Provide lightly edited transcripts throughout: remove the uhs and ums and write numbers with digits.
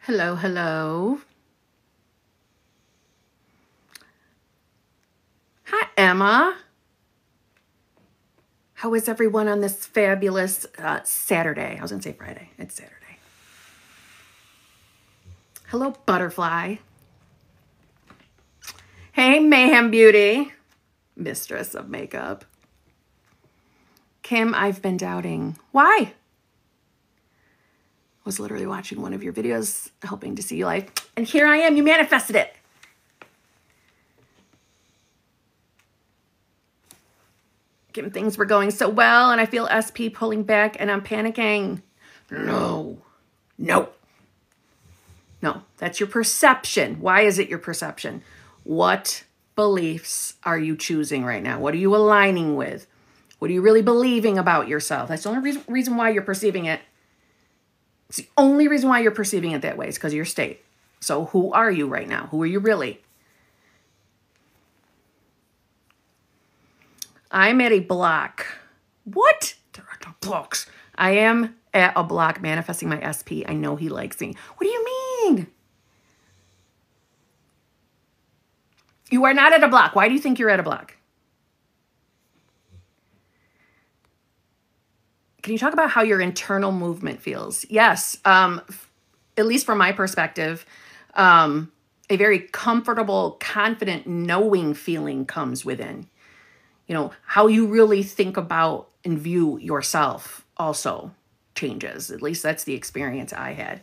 Hello, hello. Hi, Emma. How is everyone on this fabulous Saturday? I was going to say Friday. It's Saturday. Hello, Butterfly. Hey, Mayhem Beauty, mistress of makeup. Kim, I've been doubting. Why? I was literally watching one of your videos, hoping to see you live. And here I am. You manifested it. Kim, things were going so well, and I feel SP pulling back, and I'm panicking. No. No. No, that's your perception. Why is it your perception? What beliefs are you choosing right now? What are you aligning with? What are you really believing about yourself? That's the only reason why you're perceiving it. It's the only reason why you're perceiving it that way is because of your state. So who are you right now? Who are you really? I'm at a block. What? There are no blocks. I am at a block manifesting my SP. I know he likes me. What do you mean? You are not at a block. Why do you think you're at a block? Can you talk about how your internal movement feels? Yes. At least from my perspective, a very comfortable, confident, knowing feeling comes within. You know, how you really think about and view yourself also changes. At least that's the experience I had.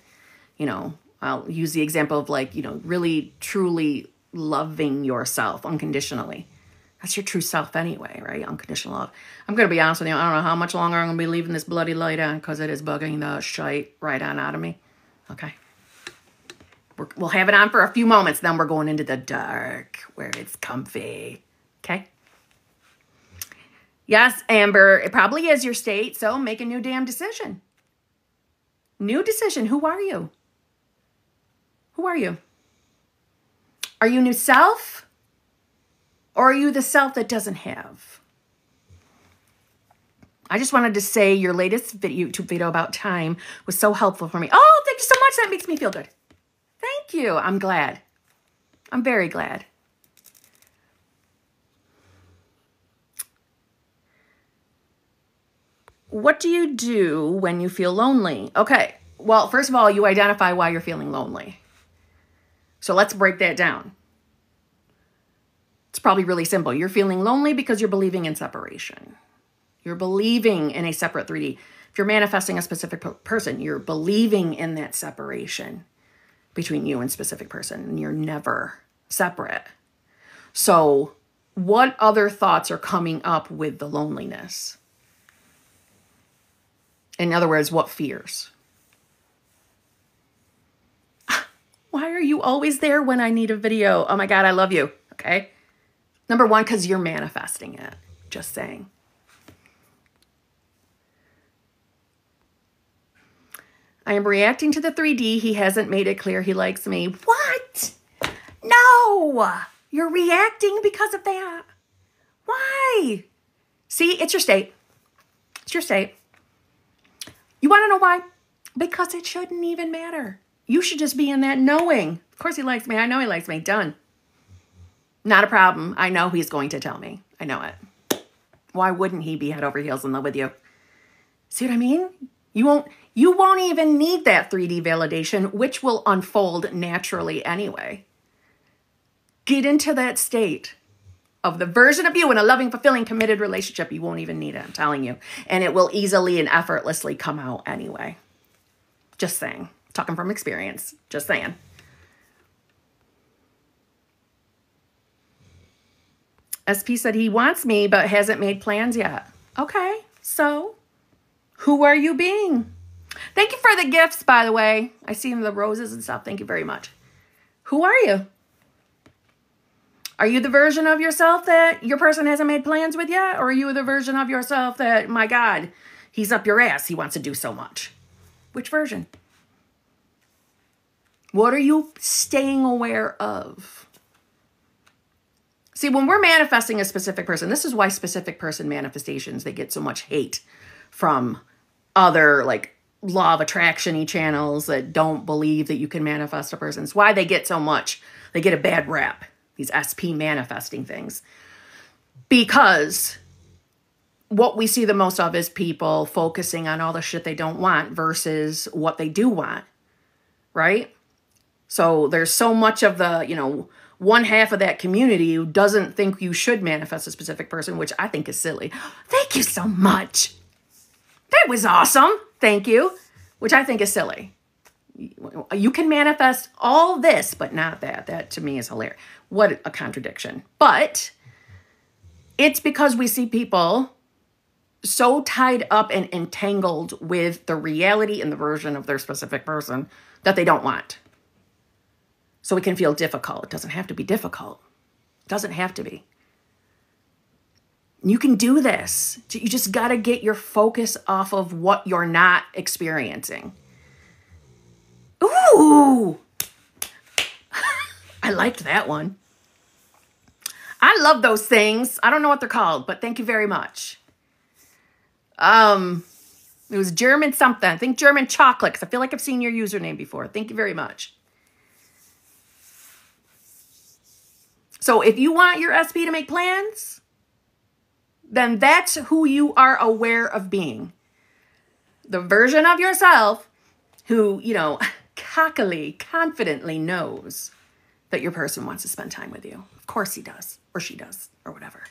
You know, I'll use the example of like, you know, really, truly loving yourself unconditionally. That's your true self anyway, right? Unconditional love. I'm going to be honest with you. I don't know how much longer I'm going to be leaving this bloody light on because it is bugging the shite right on out of me. Okay. We'll have it on for a few moments. Then we're going into the dark where it's comfy. Okay. Yes, Amber, it probably is your state. So make a new damn decision. New decision. Who are you? Who are you? Are you new self? Or are you the self that doesn't have? I just wanted to say your latest YouTube video about time was so helpful for me. Oh, thank you so much. That makes me feel good. Thank you. I'm glad. I'm very glad. What do you do when you feel lonely? Okay. Well, first of all, you identify why you're feeling lonely. So let's break that down. It's probably really simple. You're feeling lonely because you're believing in separation. You're believing in a separate 3D. If you're manifesting a specific person, you're believing in that separation between you and specific person, and you're never separate. So what other thoughts are coming up with the loneliness? In other words, what fears? Why are you always there when I need a video? Oh my God, I love you. Okay. Number one, because you're manifesting it. Just saying. I am reacting to the 3D. He hasn't made it clear he likes me. What? No. You're reacting because of that. Why? See, it's your state. It's your state. You want to know why? Because it shouldn't even matter. You should just be in that knowing. Of course he likes me. I know he likes me. Done. Not a problem. I know he's going to tell me. I know it. Why wouldn't he be head over heels in love with you? See what I mean? You won't even need that 3D validation, which will unfold naturally anyway. Get into that state of the version of you in a loving, fulfilling, committed relationship. You won't even need it, I'm telling you. And it will easily and effortlessly come out anyway. Just saying. Talking from experience. Just saying. SP said he wants me, but hasn't made plans yet. Okay, so who are you being? Thank you for the gifts, by the way. I see the roses and stuff. Thank you very much. Who are you? Are you the version of yourself that your person hasn't made plans with yet? Or are you the version of yourself that, my God, he's up your ass. He wants to do so much. Which version? What are you staying aware of? See, when we're manifesting a specific person, this is why specific person manifestations, they get so much hate from other like law of attraction-y channels that don't believe that you can manifest a person. It's why they get so much. They get a bad rap, these SP manifesting things. Because what we see the most of is people focusing on all the shit they don't want versus what they do want, right? So there's so much of the, you know, one half of that community who doesn't think you should manifest a specific person, which I think is silly. Thank you so much. That was awesome. Thank you. Which I think is silly. You can manifest all this, but not that. That to me is hilarious. What a contradiction. But it's because we see people so tied up and entangled with the reality and the version of their specific person that they don't want. So it can feel difficult. It doesn't have to be difficult. It doesn't have to be. You can do this. You just got to get your focus off of what you're not experiencing. Ooh! I liked that one. I love those things. I don't know what they're called, but thank you very much. It was German something. I think German chocolate, because I feel like I've seen your username before. Thank you very much. So if you want your SP to make plans, then that's who you are aware of being. The version of yourself who, you know, cockily, confidently knows that your person wants to spend time with you. Of course he does, or she does, or whatever.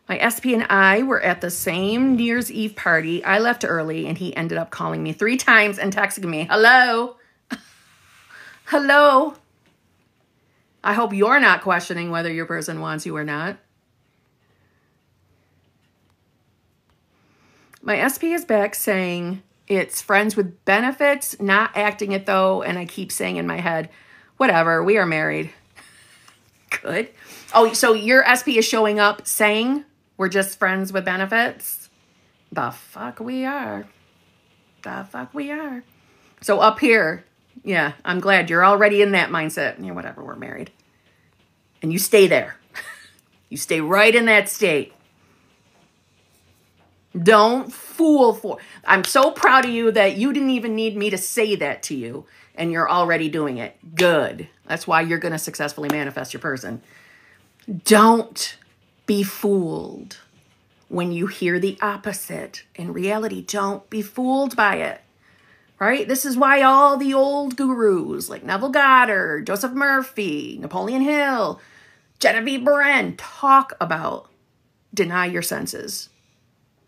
My SP and I were at the same New Year's Eve party. I left early, and he ended up calling me 3 times and texting me, hello. Hello. I hope you're not questioning whether your person wants you or not. My SP is back saying it's friends with benefits, not acting it though, and I keep saying in my head, whatever, we are married. Good. Oh, so your SP is showing up saying we're just friends with benefits? The fuck we are. The fuck we are. So up here, yeah, I'm glad you're already in that mindset. Yeah, whatever, we're married. And you stay there. You stay right in that state. Don't fool for. I'm so proud of you that you didn't even need me to say that to you, and you're already doing it. Good. That's why you're going to successfully manifest your person. Don't be fooled when you hear the opposite. In reality, don't be fooled by it. Right? This is why all the old gurus like Neville Goddard, Joseph Murphy, Napoleon Hill, Genevieve Bren talk about deny your senses.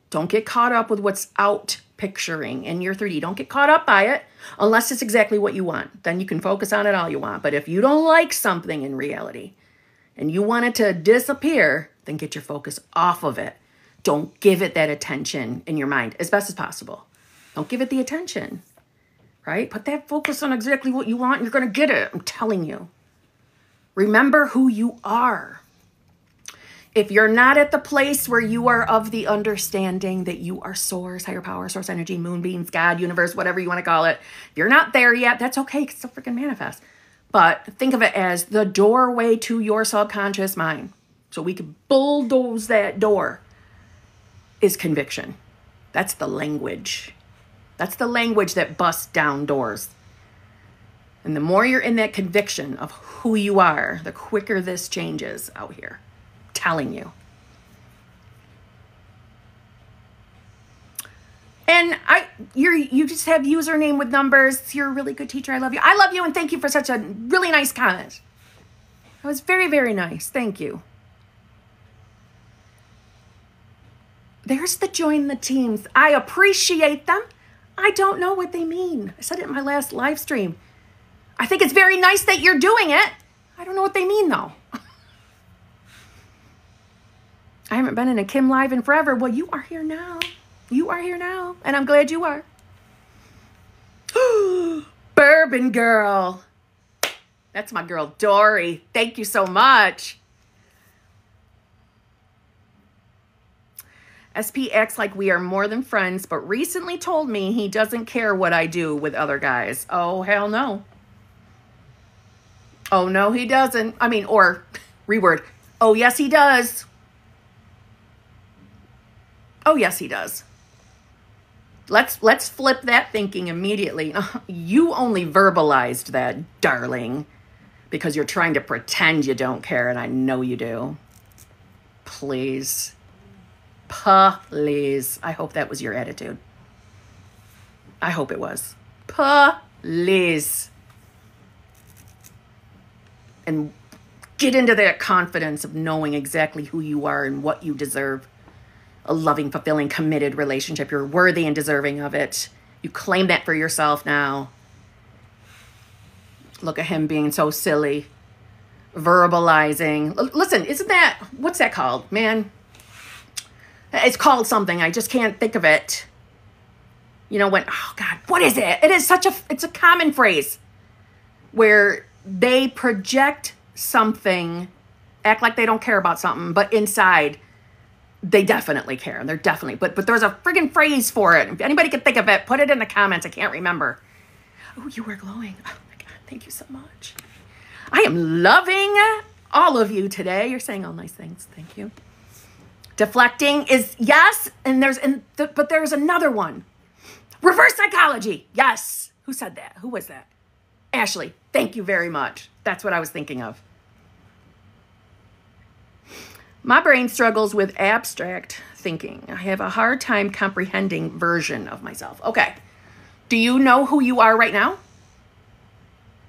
Don't get caught up with what's out picturing in your 3D. Don't get caught up by it unless it's exactly what you want. Then you can focus on it all you want. But if you don't like something in reality and you want it to disappear, then get your focus off of it. Don't give it that attention in your mind as best as possible. Don't give it the attention. Right? Put that focus on exactly what you want and you're going to get it. I'm telling you. Remember who you are. If you're not at the place where you are of the understanding that you are source, higher power, source energy, moonbeams, God, universe, whatever you want to call it. If you're not there yet, that's okay. You can still freaking manifest. But think of it as the doorway to your subconscious mind. So we can bulldoze that door is conviction. That's the language. That's the language that busts down doors. And the more you're in that conviction of who you are, the quicker this changes out here. I'm telling you. And you just have username with numbers. You're a really good teacher. I love you. I love you and thank you for such a really nice comment. That was very, very nice. Thank you. There's the join the teams. I appreciate them. I don't know what they mean. I said it in my last live stream. I think it's very nice that you're doing it. I don't know what they mean, though. I haven't been in a Kim Live in forever. Well, you are here now. You are here now, and I'm glad you are. Bourbon girl. That's my girl, Dory. Thank you so much. SP acts like we are more than friends, but recently told me he doesn't care what I do with other guys. Oh, hell no. Oh, no, he doesn't. I mean, or reword. Oh, yes, he does. Oh, yes, he does. Let's flip that thinking immediately. You only verbalized that, darling, because you're trying to pretend you don't care, and I know you do. Please. Please. I hope that was your attitude. I hope it was. Please. And get into that confidence of knowing exactly who you are and what you deserve. A loving, fulfilling, committed relationship. You're worthy and deserving of it. You claim that for yourself now. Look at him being so silly. Verbalizing. Listen, isn't that, what's that called, man? It's called something. I just can't think of it. You know, when, oh God, what is it? It's a common phrase where they project something, act like they don't care about something, but inside they definitely care. They're definitely, but there's a friggin' phrase for it. If anybody can think of it, put it in the comments. I can't remember. Oh, you are glowing. Oh my God, thank you so much. I am loving all of you today. You're saying all nice things. Thank you. Deflecting is yes, but there's another one. Reverse psychology. Yes. Who said that? Who was that? Ashley. Thank you very much. That's what I was thinking of. My brain struggles with abstract thinking. I have a hard time comprehending version of myself. Okay. Do you know who you are right now?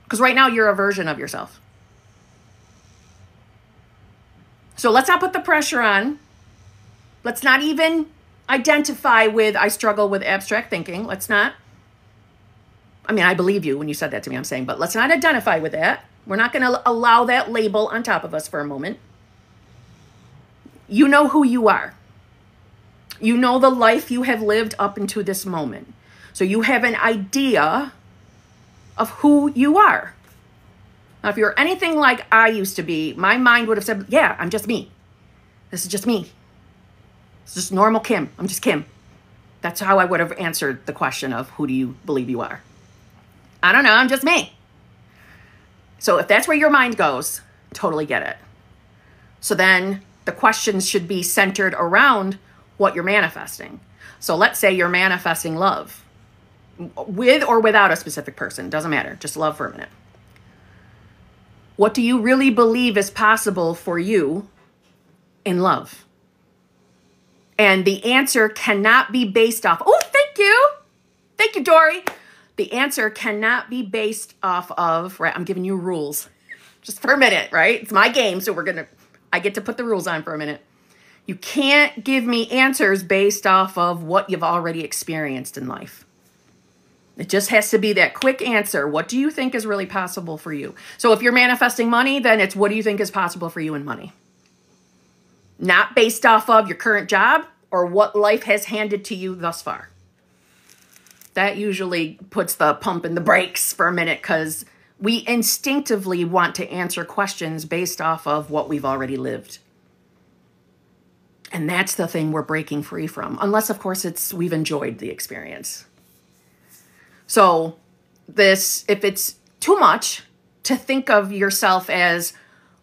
Because right now you're a version of yourself. So let's not put the pressure on. Let's not even identify with, I struggle with abstract thinking. Let's not. I mean, I believe you when you said that to me, I'm saying, but let's not identify with that. We're not going to allow that label on top of us for a moment. You know who you are. You know the life you have lived up into this moment. So you have an idea of who you are. Now, if you're anything like I used to be, my mind would have said, yeah, I'm just me. This is just me. It's just normal Kim. I'm just Kim. That's how I would have answered the question of who do you believe you are? I don't know. I'm just me. So if that's where your mind goes, totally get it. So then the questions should be centered around what you're manifesting. So let's say you're manifesting love with or without a specific person. Doesn't matter. Just love for a minute. What do you really believe is possible for you in love? And the answer cannot be based off. Oh, thank you. Thank you, Dory. The answer cannot be based off of, right? I'm giving you rules just for a minute, right? It's my game. So I get to put the rules on for a minute. You can't give me answers based off of what you've already experienced in life. It just has to be that quick answer. What do you think is really possible for you? So if you're manifesting money, then it's what do you think is possible for you in money? Not based off of your current job or what life has handed to you thus far. That usually puts the pump in the brakes for a minute because we instinctively want to answer questions based off of what we've already lived. And that's the thing we're breaking free from. Unless, of course, we've enjoyed the experience. So if it's too much to think of yourself as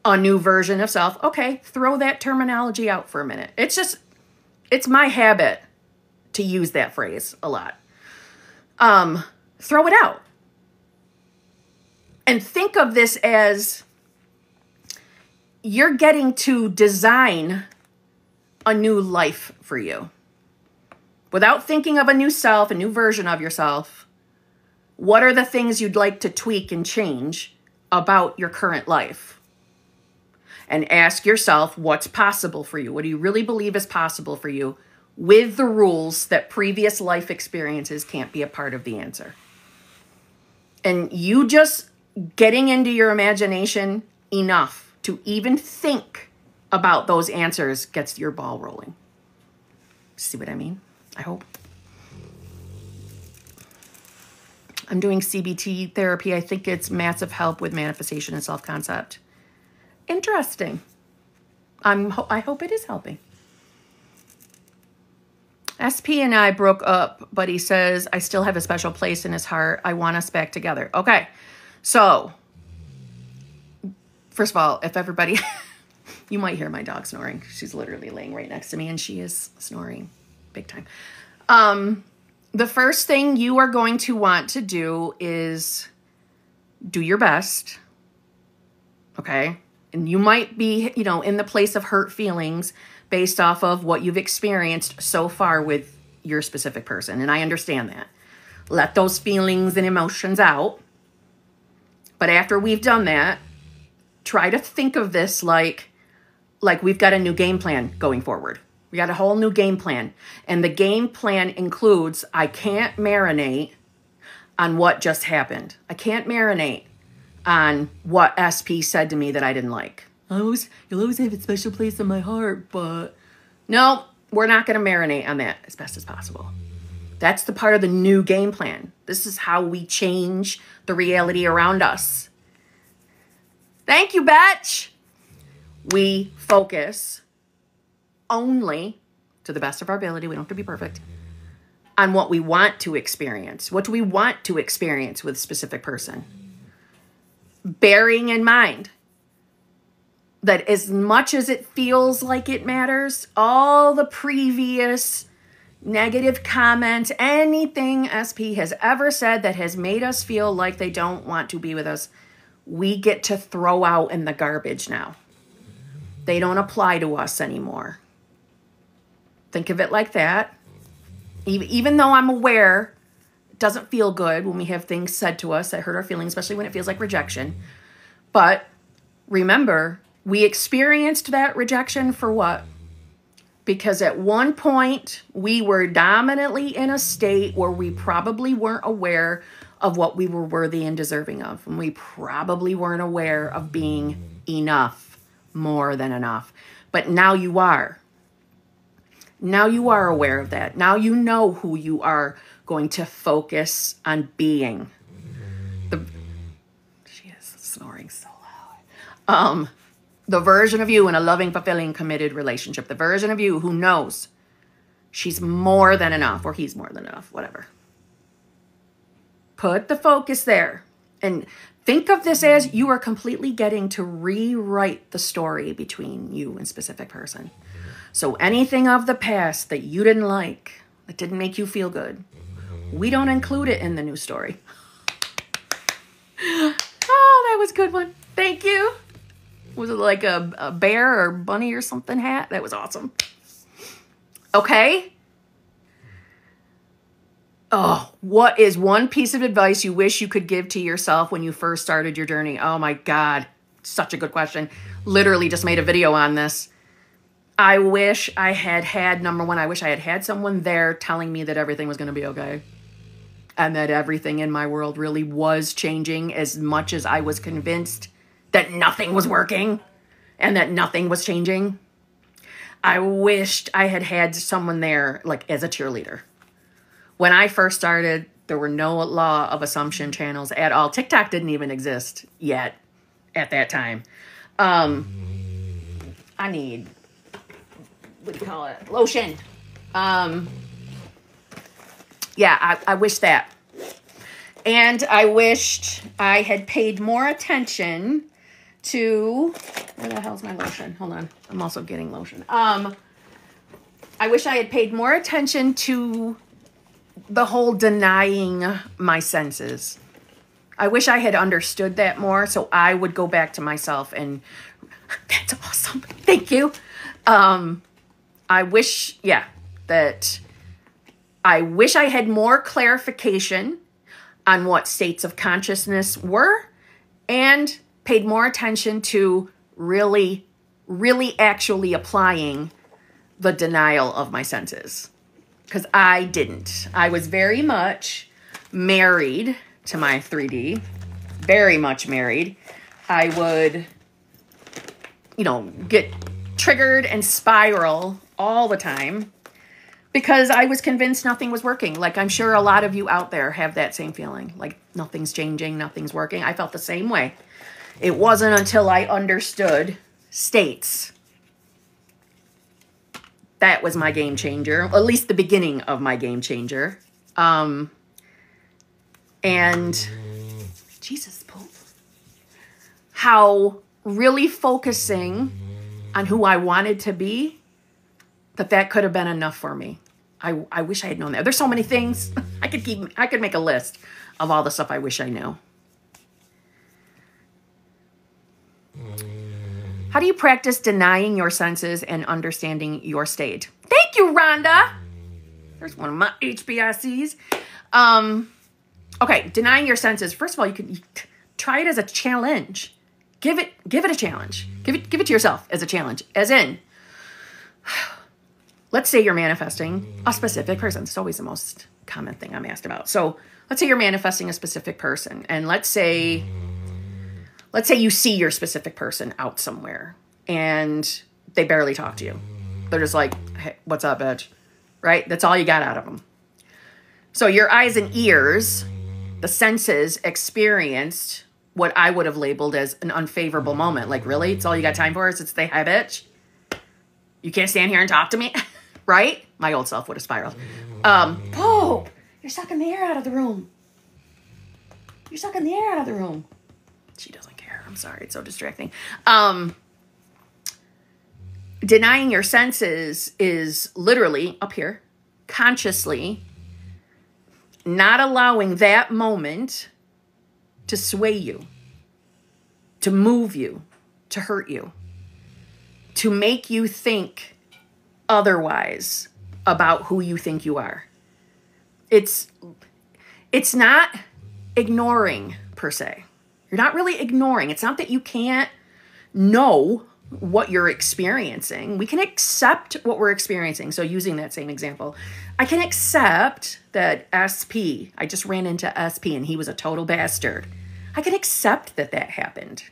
a new version of self, okay, throw that terminology out for a minute. It's my habit to use that phrase a lot. Throw it out. And think of this as you're getting to design a new life for you. Without thinking of a new self, a new version of yourself, what are the things you'd like to tweak and change about your current life? And ask yourself what's possible for you. What do you really believe is possible for you with the rules that previous life experiences can't be a part of the answer? And you just getting into your imagination enough to even think about those answers gets your ball rolling. See what I mean? I hope. I'm doing CBT therapy. I think it's massive help with manifestation and self-concept. Interesting. I hope it is helping. SP and I broke up, but he says, I still have a special place in his heart. I want us back together. Okay. So, first of all, if everybody, you might hear my dog snoring. She's literally laying right next to me and she is snoring big time. The first thing you are going to want to do is do your best. Okay? And you might be, you know, in the place of hurt feelings based off of what you've experienced so far with your specific person. And I understand that. Let those feelings and emotions out. But after we've done that, try to think of this like we've got a new game plan going forward. We got a whole new game plan. And the game plan includes, I can't marinate on what just happened. I can't marinate on what SP said to me that I didn't like. You'll always have a special place in my heart, but no, we're not going to marinate on that as best as possible. That's the part of the new game plan. This is how we change the reality around us. Thank you, Betch. We focus only, to the best of our ability, we don't have to be perfect, on what we want to experience. What do we want to experience with a specific person? Bearing in mind that as much as it feels like it matters, all the previous negative comments, anything SP has ever said that has made us feel like they don't want to be with us, we get to throw out in the garbage now. They don't apply to us anymore. Think of it like that. Even though I'm aware it doesn't feel good when we have things said to us that hurt our feelings, especially when it feels like rejection. But remember, we experienced that rejection for what? Because at one point, we were dominantly in a state where we probably weren't aware of what we were worthy and deserving of. And we probably weren't aware of being enough, more than enough. But now you are. Now you are aware of that. Now you know who you are going to focus on being. She is snoring so loud. The version of you in a loving, fulfilling, committed relationship. The version of you who knows she's more than enough, or he's more than enough, whatever. Put the focus there. And think of this as you are completely getting to rewrite the story between you and specific person. So anything of the past that you didn't like, that didn't make you feel good, we don't include it in the new story. Oh, that was a good one. Thank you. Was it like a bear or bunny or something hat? That was awesome. Okay. Oh, what is one piece of advice you wish you could give to yourself when you first started your journey? Oh my God. Such a good question. Literally just made a video on this. I wish I had, number one, I wish I had someone there telling me that everything was going to be okay. And that everything in my world really was changing as much as I was convinced that nothing was working and that nothing was changing. I wished I had someone there, like, as a cheerleader. When I first started, there were no law of assumption channels at all. TikTok didn't even exist yet at that time. I need, what do you call it? Lotion. Yeah, I wish that. And I wished I had paid more attention to, where the hell's my lotion? Hold on. I'm also getting lotion. I wish I had paid more attention to the whole denying my senses. I wish I had understood that more, so I would go back to myself and, that's awesome. Thank you. I wish, I wish I had more clarification on what states of consciousness were and paid more attention to really, really actually applying the denial of my senses. Because I didn't. I was very much married to my 3D. Very much married. I would, get triggered and spiral all the time because I was convinced nothing was working. Like, I'm sure a lot of you out there have that same feeling. Like, nothing's changing, nothing's working. I felt the same way. It wasn't until I understood states. That was my game changer, at least the beginning of my game changer. And Jesus, Pope. How really focusing on who I wanted to be, that could have been enough for me. I wish I had known that. There's so many things. I could make a list of all the stuff I wish I knew. How do you practice denying your senses and understanding your state? Thank you, Rhonda. There's one of my HBICs. Okay, denying your senses. First of all, you can try it as a challenge. Give it a challenge. Give it to yourself as a challenge. As in, let's say you're manifesting a specific person. It's always the most common thing I'm asked about. So let's say you're manifesting a specific person, and let's say you see your specific person out somewhere and they barely talk to you. They're just like, hey, what's up, bitch? Right? That's all you got out of them. So your eyes and ears, the senses, experienced what I would have labeled as an unfavorable moment. Like, really? It's all you got time for is to say, hi, bitch? You can't stand here and talk to me? Right? My old self would have spiraled. Pope, you're sucking the air out of the room. You're sucking the air out of the room. She doesn't care. I'm sorry. It's so distracting. Denying your senses is literally up here, consciously not allowing that moment to sway you, to move you, to hurt you, to make you think otherwise about who you think you are. It's not ignoring per se. You're not really ignoring. It's not that you can't know what you're experiencing. We can accept what we're experiencing. So using that same example, I can accept that I just ran into SP and he was a total bastard. I can accept that happened.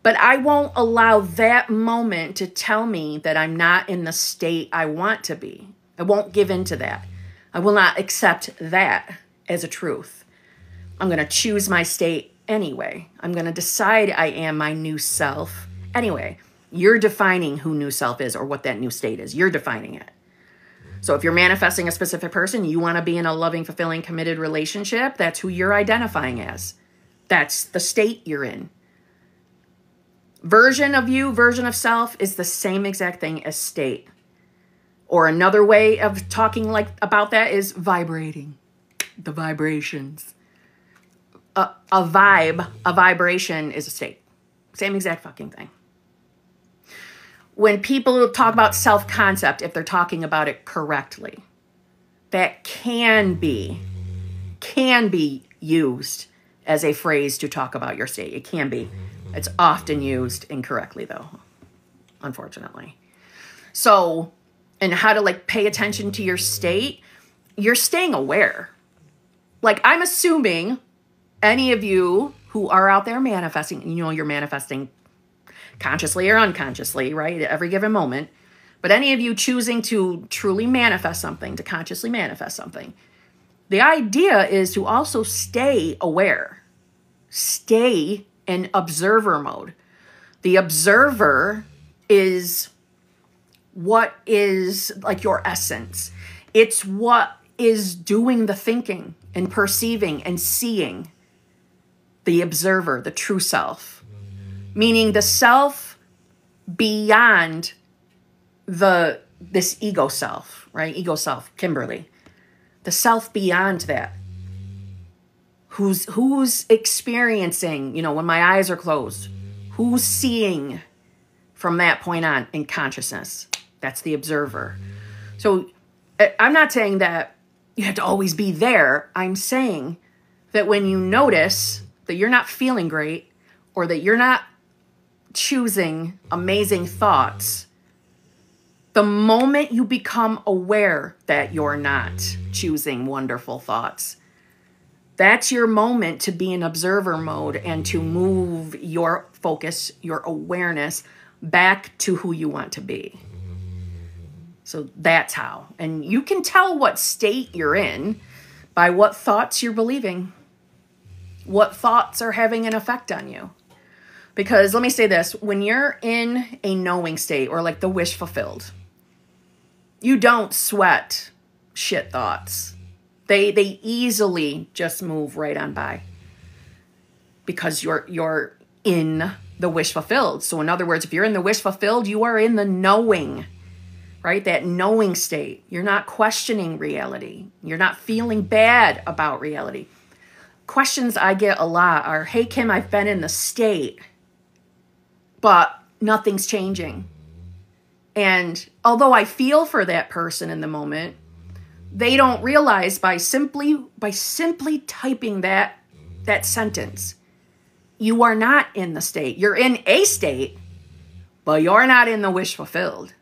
But I won't allow that moment to tell me that I'm not in the state I want to be. I won't give in to that. I will not accept that as a truth. I'm going to choose my state anyway. I'm going to decide I am my new self anyway. You're defining who new self is or what that new state is. You're defining it. So if you're manifesting a specific person, you want to be in a loving, fulfilling, committed relationship, that's who you're identifying as. That's the state you're in. Version of you, version of self is the same exact thing as state. Or another way of talking about that is vibrating. The vibrations. A vibration is a state. Same exact fucking thing. When people talk about self-concept, if they're talking about it correctly, that can be used as a phrase to talk about your state. It can be. It's often used incorrectly, though, unfortunately. So, and how to pay attention to your state, you're staying aware. I'm assuming any of you who are out there manifesting, you're manifesting consciously or unconsciously, right? At every given moment. But any of you choosing to truly manifest something, to consciously manifest something, the idea is to also stay aware. Stay in observer mode. The observer is what is your essence. It's what is doing the thinking and perceiving and seeing. The observer, the true self. Meaning the self beyond this ego self, right? Ego self, Kimberly. The self beyond that. Who's experiencing, when my eyes are closed? Who's seeing from that point on in consciousness? That's the observer. So I'm not saying that you have to always be there. I'm saying that when you notice that you're not feeling great or that you're not choosing amazing thoughts, the moment you become aware that you're not choosing wonderful thoughts, that's your moment to be in observer mode and to move your focus, your awareness back to who you want to be. So that's how. And you can tell what state you're in by what thoughts you're believing. What thoughts are having an effect on you. Because let me say this, when you're in a knowing state or the wish fulfilled, you don't sweat shit thoughts. They easily just move right on by because you're in the wish fulfilled. So in other words, if you're in the wish fulfilled, you are in the knowing. right? That knowing state. You're not questioning reality. You're not feeling bad about reality. Questions I get a lot are, hey, Kim, I've been in the state, but nothing's changing. And although I feel for that person in the moment, they don't realize by simply typing that sentence, you are not in the state. You're in a state, but you're not in the wish fulfilled.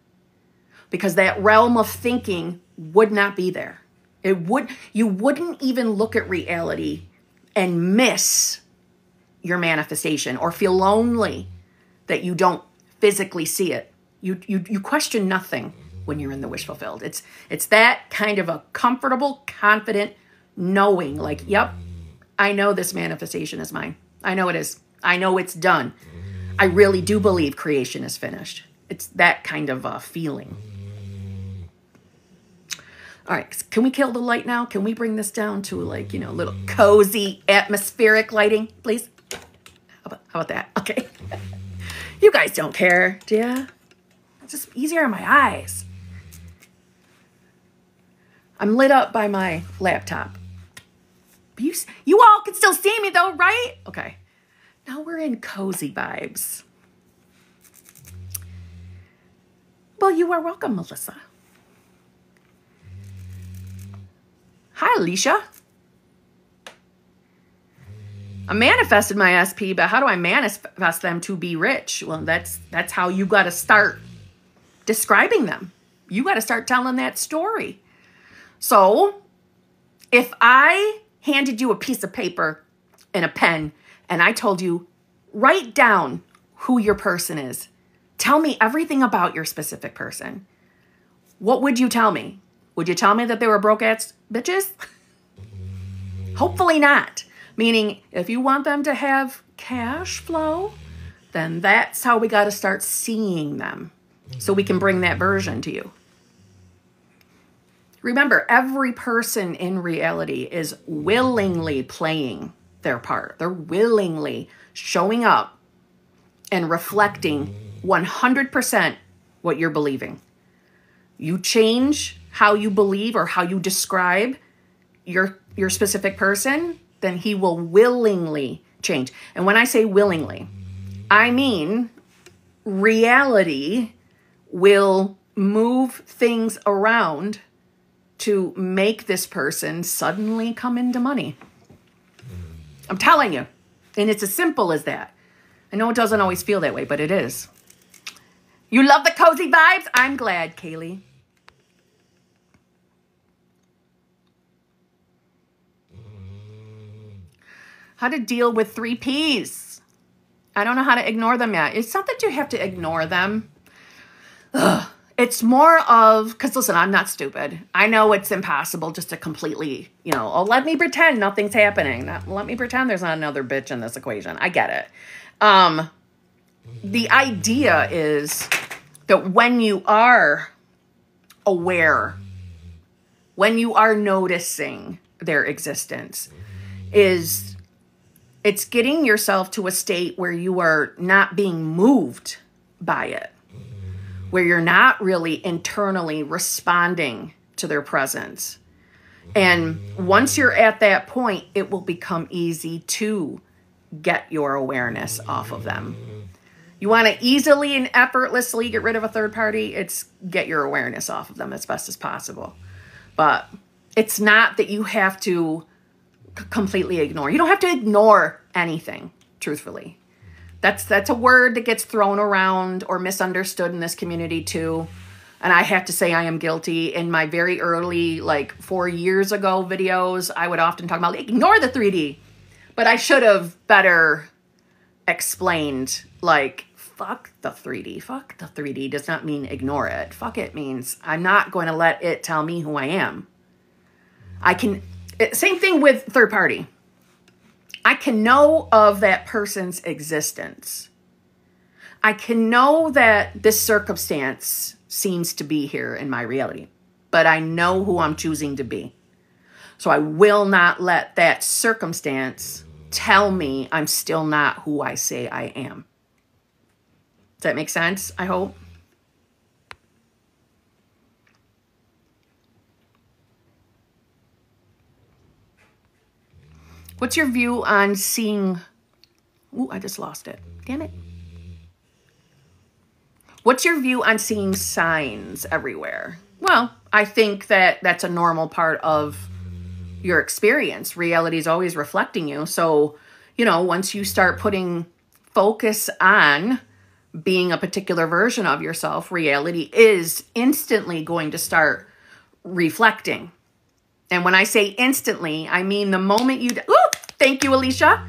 Because that realm of thinking would not be there. You wouldn't even look at reality and miss your manifestation or feel lonely that you don't physically see it. You question nothing when you're in the wish fulfilled. It's that kind of a comfortable, confident knowing, like, yep, I know this manifestation is mine. I know it is. I know it's done. I really do believe creation is finished. It's that kind of a feeling. All right, can we kill the light now? Can we bring this down to like, a little cozy atmospheric lighting, please? How about that? Okay. You guys don't care, do ya? It's just easier on my eyes. I'm lit up by my laptop. You all can still see me though, right? Okay. Now we're in cozy vibes. Well, you are welcome, Melissa. Hi, Alicia. I manifested my SP, but how do I manifest them to be rich? Well, that's how you got to start describing them. You got to start telling that story. So if I handed you a piece of paper and a pen and I told you, write down who your person is. Tell me everything about your specific person. What would you tell me? Would you tell me that they were broke-ass bitches? Hopefully not. Meaning, if you want them to have cash flow, then that's how we got to start seeing them so we can bring that version to you. Remember, every person in reality is willingly playing their part. They're willingly showing up and reflecting 100% what you're believing. You change how you believe or how you describe your specific person, then he will willingly change. And when I say willingly, I mean reality will move things around to make this person suddenly come into money. I'm telling you. And it's as simple as that. I know it doesn't always feel that way, but it is. You love the cozy vibes? I'm glad, Kaylee. How to deal with 3 Ps. I don't know how to ignore them yet. It's not that you have to ignore them. Ugh. It's more of, because listen, I'm not stupid. I know it's impossible just to completely, oh, let me pretend nothing's happening. Let me pretend there's not another bitch in this equation. I get it. The idea is that when you are aware, when you are noticing their existence, it's getting yourself to a state where you are not being moved by it, where you're not really internally responding to their presence. And once you're at that point, it will become easy to get your awareness off of them. You want to easily and effortlessly get rid of a third party, it's get your awareness off of them as best as possible. But it's not that you have to completely ignore. You don't have to ignore anything, truthfully. That's a word that gets thrown around or misunderstood in this community too. And I have to say I am guilty. In my very early, 4 years ago videos, I would often talk about ignore the 3D. But I should have better explained, fuck the 3D. Fuck the 3D does not mean ignore it. Fuck it means I'm not going to let it tell me who I am. Same thing with third party. I can know of that person's existence. I can know that this circumstance seems to be here in my reality, but I know who I'm choosing to be. So I will not let that circumstance tell me I'm still not who I say I am. Does that make sense? I hope. What's your view on seeing... Ooh, I just lost it. Damn it. What's your view on seeing signs everywhere? Well, I think that that's a normal part of your experience. Reality is always reflecting you. So, you know, once you start putting focus on being a particular version of yourself, reality is instantly going to start reflecting. And when I say instantly, I mean the moment you... Ooh, thank you, Alicia.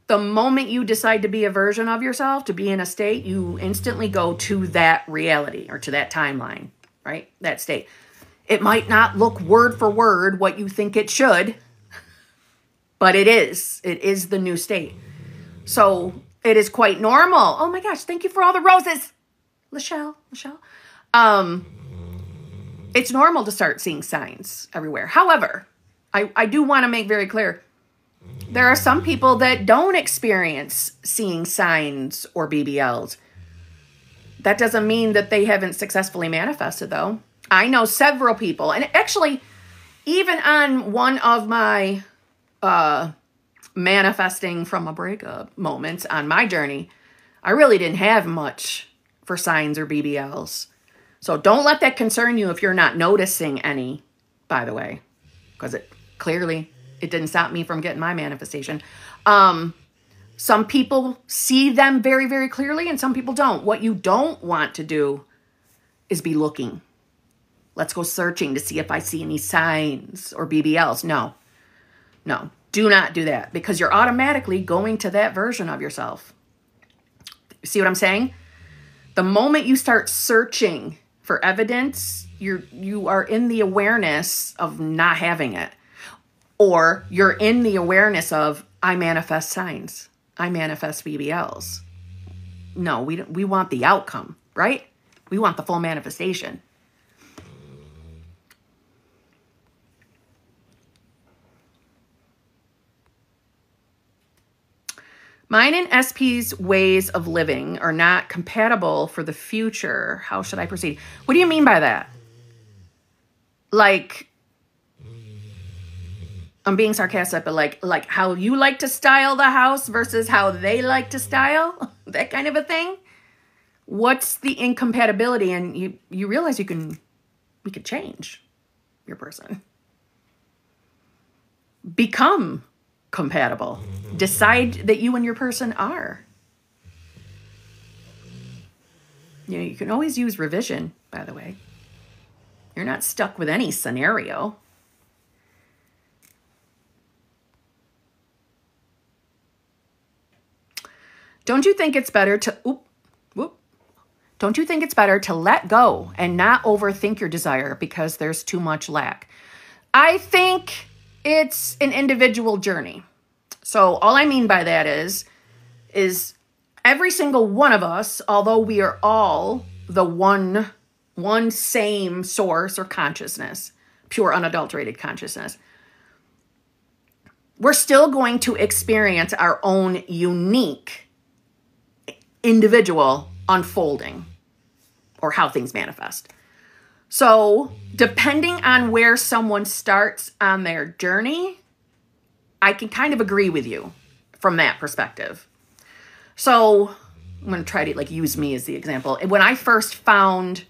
The moment you decide to be a version of yourself, to be in a state, you instantly go to that reality or to that timeline, right? That state. It might not look word for word what you think it should, but it is. It is the new state. So it is quite normal. Oh my gosh, thank you for all the roses. Lachelle. It's normal to start seeing signs everywhere. However, I do want to make very clear, there are some people that don't experience seeing signs or BBLs. That doesn't mean that they haven't successfully manifested, though. I know several people, and actually, even on one of my manifesting from a breakup moments on my journey, I really didn't have much for signs or BBLs. So don't let that concern you if you're not noticing any, by the way, because it didn't stop me from getting my manifestation. Some people see them very, very clearly, and some people don't. What you don't want to do is be looking. Let's go searching to see if I see any signs or BBLs. No, do not do that, because you're automatically going to that version of yourself. See what I'm saying? The moment you start searching for evidence, you are in the awareness of not having it. Or you're in the awareness of, I manifest signs. I manifest BBLs. No, we want the outcome, right? We want the full manifestation. Mine and SP's ways of living are not compatible for the future. How should I proceed? What do you mean by that? Like, I'm being sarcastic, but like how you like to style the house versus how they like to style, that kind of a thing. What's the incompatibility? And you realize we could change your person. Become compatible. Decide that you and your person are. You know, you can always use revision, by the way. You're not stuck with any scenario. Don't you think it's better to Don't you think it's better to let go and not overthink your desire because there's too much lack? I think it's an individual journey. So all I mean by that is every single one of us, although we are all the one same source or consciousness, pure unadulterated consciousness, we're still going to experience our own unique individual unfolding or how things manifest. So depending on where someone starts on their journey, I can kind of agree with you from that perspective. So I'm going to try to use me as the example. When I found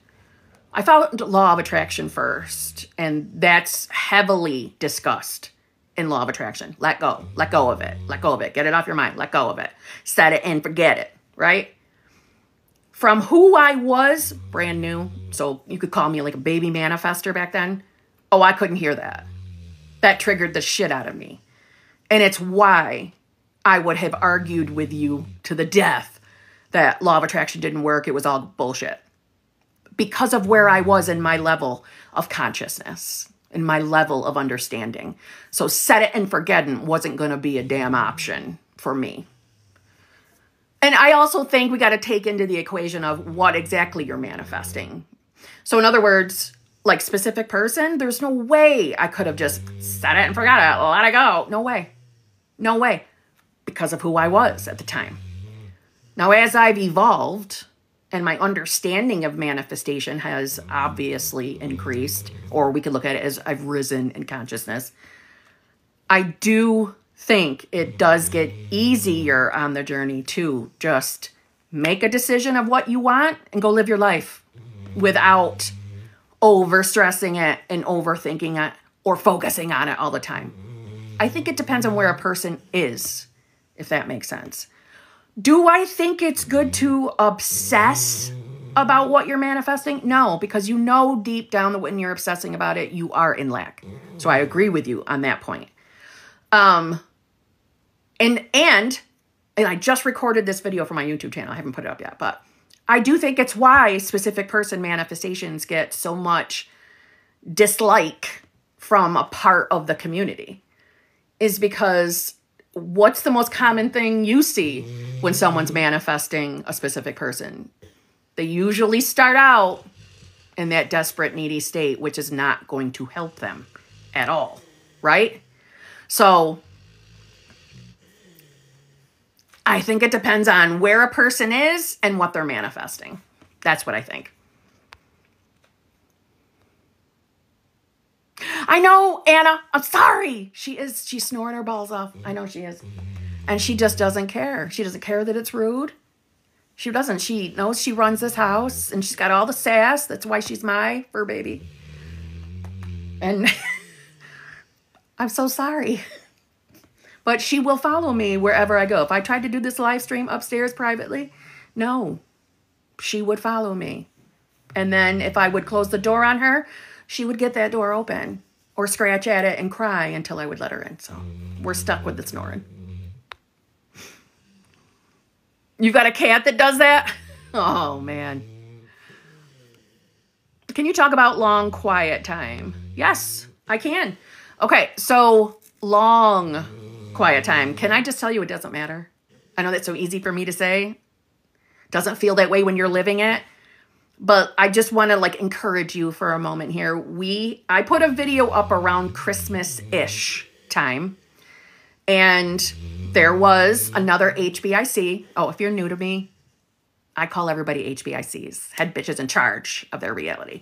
law of attraction first, and that's heavily discussed in law of attraction. Let go of it, get it off your mind, let go of it, set it and forget it. Right? From who I was, brand new, so you could call me like a baby manifester back then. Oh, I couldn't hear that. That triggered the shit out of me. And it's why I would have argued with you to the death that law of attraction didn't work. It was all bullshit. Because of where I was in my level of consciousness, in my level of understanding. So set it and forget it wasn't going to be a damn option for me. And I also think we got to take into the equation of what exactly you're manifesting. So in other words, like specific person, there's no way I could have just set it and forgot it, let it go. No way. No way. Because of who I was at the time. Now, as I've evolved and my understanding of manifestation has obviously increased, or we could look at it as I've risen in consciousness, I do think it does get easier on the journey to just make a decision of what you want and go live your life without over-stressing it and overthinking it or focusing on it all the time. I think it depends on where a person is, if that makes sense. Do I think it's good to obsess about what you're manifesting? No, because you know deep down that when you're obsessing about it, you are in lack. So I agree with you on that point. And I just recorded this video for my YouTube channel. I haven't put it up yet, but I do think it's why specific person manifestations get so much dislike from a part of the community, is because what's the most common thing you see when someone's manifesting a specific person? They usually start out in that desperate, needy state, which is not going to help them at all, right? So I think it depends on where a person is and what they're manifesting. That's what I think. I know, Anna, I'm sorry. She's snoring her balls off. I know she is. And she just doesn't care. She doesn't care that it's rude. She doesn't. She knows she runs this house and she's got all the sass. That's why she's my fur baby. And I'm so sorry. But she will follow me wherever I go. If I tried to do this live stream upstairs privately, no, she would follow me. And then if I would close the door on her, she would get that door open or scratch at it and cry until I would let her in. So we're stuck with the snoring. You've got a cat that does that? Oh, man. Can you talk about long, quiet time? Yes, I can. Okay, so long, quiet time. Can I just tell you it doesn't matter? I know that's so easy for me to say. Doesn't feel that way when you're living it. But I just want to encourage you for a moment here. I put a video up around Christmas-ish time. And there was another HBIC. Oh, if you're new to me, I call everybody HBICs, head bitches in charge of their reality.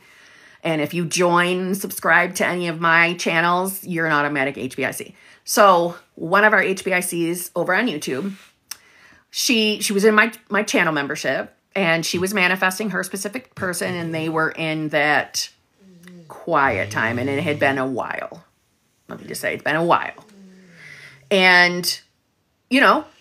And if you join and subscribe to any of my channels, you're an automatic HBIC. So one of our HBICs over on YouTube, she was in my channel membership, and she was manifesting her specific person, and they were in that quiet time, and it had been a while. Let me just say, it's been a while. And,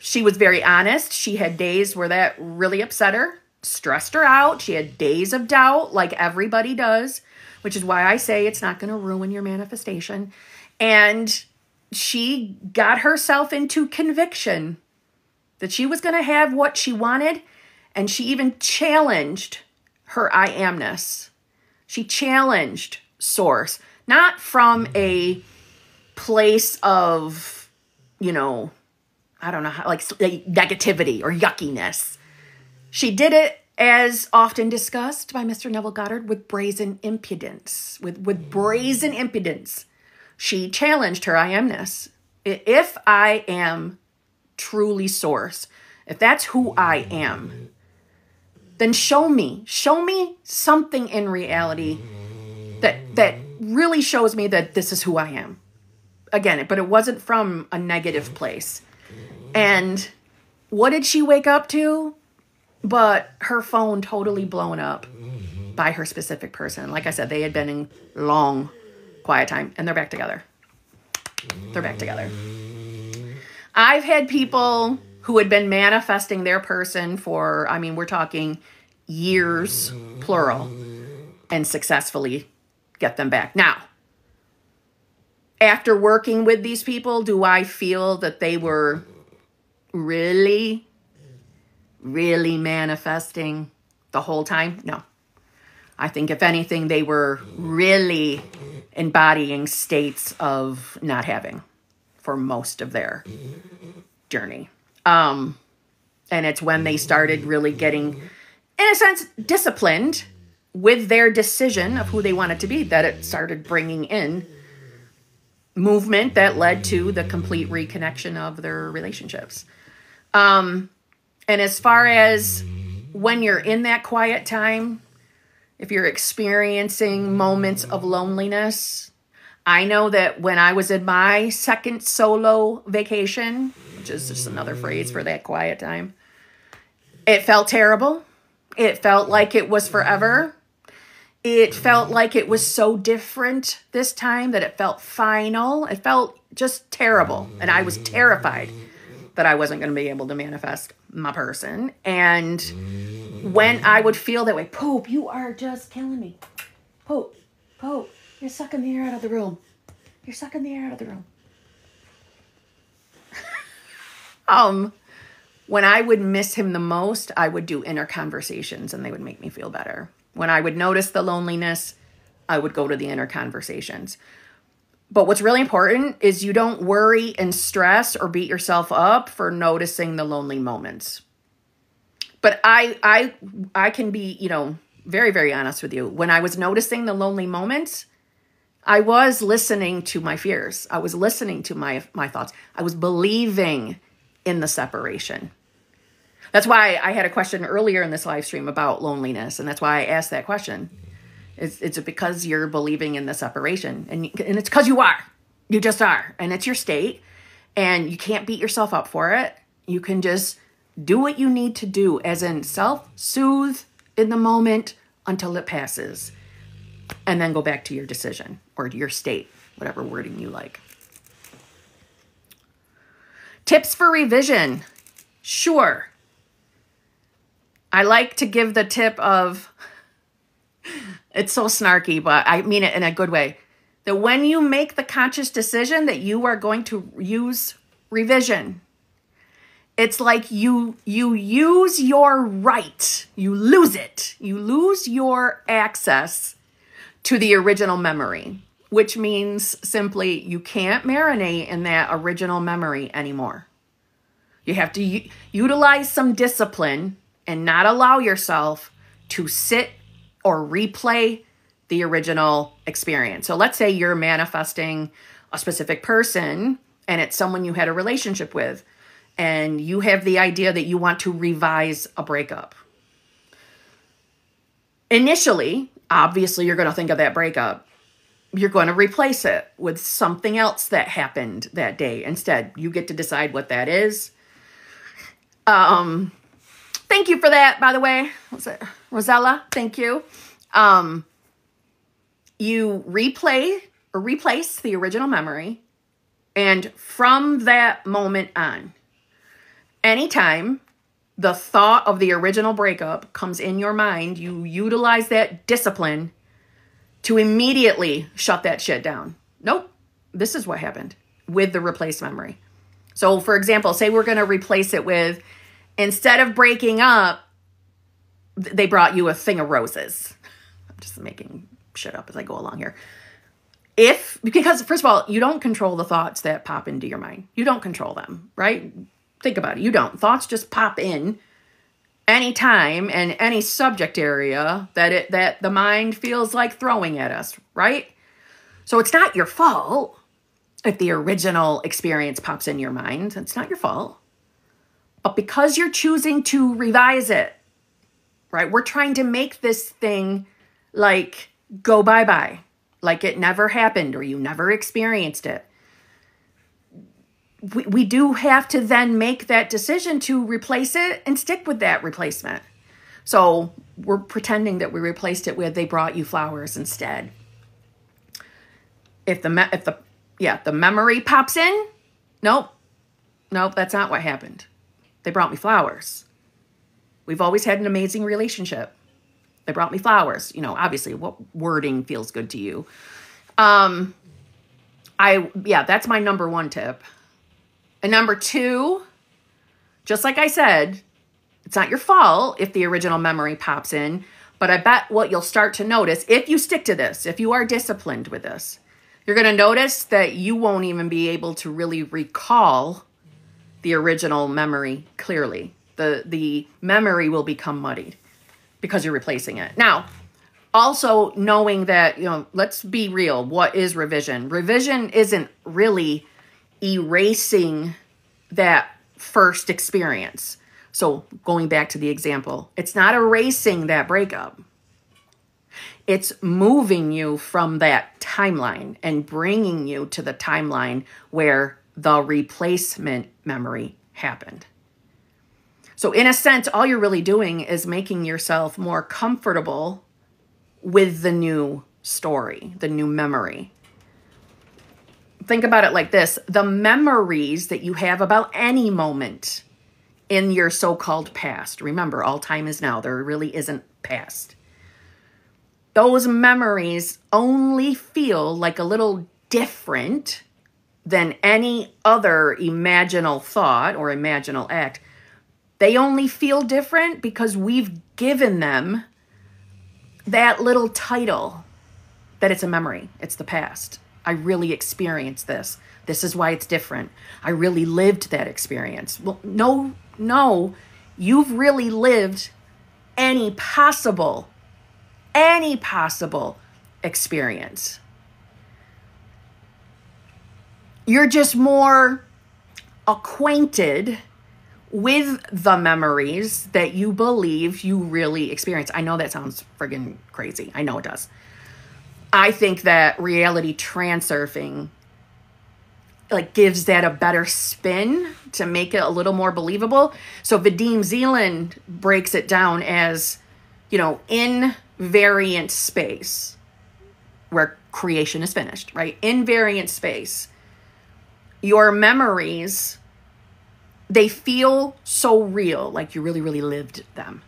she was very honest. She had days where that really upset her, stressed her out. She had days of doubt, like everybody does, which is why I say it's not going to ruin your manifestation. And she got herself into conviction that she was going to have what she wanted. And she even challenged her I amness. She challenged source, not from a place of, I don't know, negativity or yuckiness. She did it, as often discussed by Mr. Neville Goddard, with brazen impudence. With brazen impudence. She challenged her I amness. If I am truly source, if that's who I am, then show me something in reality that really shows me that this is who I am. Again, but it wasn't from a negative place. And what did she wake up to? But her phone totally blown up by her specific person. Like I said, they had been in long, quiet time, and they're back together. They're back together. I've had people who had been manifesting their person for, we're talking years, plural, and successfully get them back. Now, after working with these people, do I feel that they were really, really manifesting the whole time? No. I think if anything, they were really embodying states of not having for most of their journey. And it's when they started really getting, in a sense, disciplined with their decision of who they wanted to be, that it started bringing in movement that led to the complete reconnection of their relationships. And as far as when you're in that quiet time, if you're experiencing moments of loneliness, I know that when I was in my second solo vacation, which is just another phrase for that quiet time, it felt terrible. It felt like it was forever. It felt like it was so different this time that it felt final. It felt just terrible. And I was terrified that I wasn't going to be able to manifest my person. And when I would feel that way, Pope, you are just killing me. Pope, you're sucking the air out of the room. You're sucking the air out of the room. When I would miss him the most, I would do inner conversations and they would make me feel better. When I would notice the loneliness, I would go to the inner conversations. But what's really important is you don't worry and stress or beat yourself up for noticing the lonely moments. But I can be, very, very honest with you. When I was noticing the lonely moments, I was listening to my fears. I was listening to my thoughts. I was believing in the separation. That's why I had a question earlier in this live stream about loneliness. And that's why I asked that question. It's because you're believing in the separation. And it's because you are. You just are. And it's your state. And you can't beat yourself up for it. You can just do what you need to do, as in self-soothe in the moment until it passes. And then go back to your decision or your state, whatever wording you like. Tips for revision. Sure. I like to give the tip of, it's so snarky, but I mean it in a good way, that when you make the conscious decision that you are going to use revision, it's like you use your right, you lose it. You lose your access to the original memory, which means simply you can't marinate in that original memory anymore. You have to utilize some discipline and not allow yourself to sit or replay the original experience. So let's say you're manifesting a specific person and it's someone you had a relationship with, and you have the idea that you want to revise a breakup. Initially, obviously, you're going to think of that breakup. You're going to replace it with something else that happened that day. Instead, you get to decide what that is. Thank you for that, by the way. Was it Rosella? Thank you. You replay or replace the original memory. And from that moment on, anytime the thought of the original breakup comes in your mind, you utilize that discipline to immediately shut that shit down. Nope. This is what happened with the replaced memory. So, for example, say we're going to replace it with, instead of breaking up, they brought you a thing of roses. I'm just making shit up as I go along here. Because first of all, you don't control the thoughts that pop into your mind. You don't control them, right? Think about it. You don't. Thoughts just pop in anytime and any subject area that the mind feels like throwing at us, right? So it's not your fault if the original experience pops in your mind. It's not your fault. But because you're choosing to revise it, right? We're trying to make this thing like go bye-bye, like it never happened or you never experienced it. We do have to then make that decision to replace it and stick with that replacement. So we're pretending that we replaced it with, they brought you flowers instead. If the memory pops in, nope, that's not what happened. They brought me flowers. We've always had an amazing relationship. They brought me flowers. Obviously, what wording feels good to you? That's my number one tip. And number two, just like I said, it's not your fault if the original memory pops in, but I bet what you'll start to notice, if you stick to this, if you are disciplined with this, you're going to notice that you won't even be able to really recall the original memory clearly. The memory will become muddied because you're replacing it. Now, also knowing that, let's be real. What is revision? Revision isn't really erasing that first experience. So going back to the example, it's not erasing that breakup. It's moving you from that timeline and bringing you to the timeline where the replacement memory happened. So in a sense, all you're really doing is making yourself more comfortable with the new story, the new memory. Think about it like this. The memories that you have about any moment in your so-called past, remember, all time is now. There really isn't past. Those memories only feel like a little different than any other imaginal thought or imaginal act. They only feel different because we've given them that little title that it's a memory. It's the past. I really experienced this. This is why it's different. I really lived that experience. Well, no, you've really lived any possible experience. You're just more acquainted with the memories that you believe you really experienced. I know that sounds friggin' crazy. I know it does. I think that reality transurfing gives that a better spin to make it a little more believable. So Vadim Zeland breaks it down as, invariant space where creation is finished, right? Invariant space. Your memories, they feel so real, like you really, really lived them.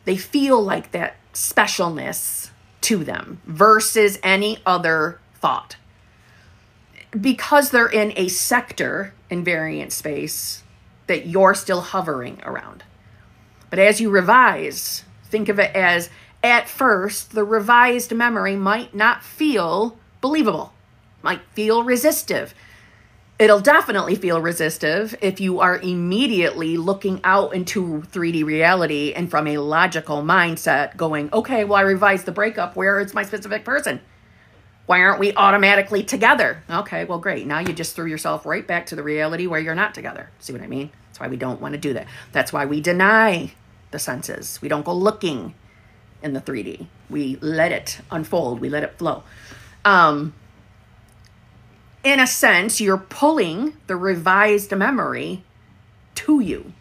They feel like that specialness to them versus any other thought. Because they're in a sector, invariant space, that you're still hovering around. But as you revise, think of it as, at first, the revised memory might not feel believable, might feel resistive. It'll definitely feel resistive if you are immediately looking out into 3D reality and from a logical mindset going, okay, well, I revised the breakup. Where is my specific person? Why aren't we automatically together? Okay, well, great. Now you just threw yourself right back to the reality where you're not together. See what I mean? That's why we don't want to do that. That's why we deny the senses. We don't go looking in the 3D. We let it unfold. We let it flow. In a sense, you're pulling the revised memory to you,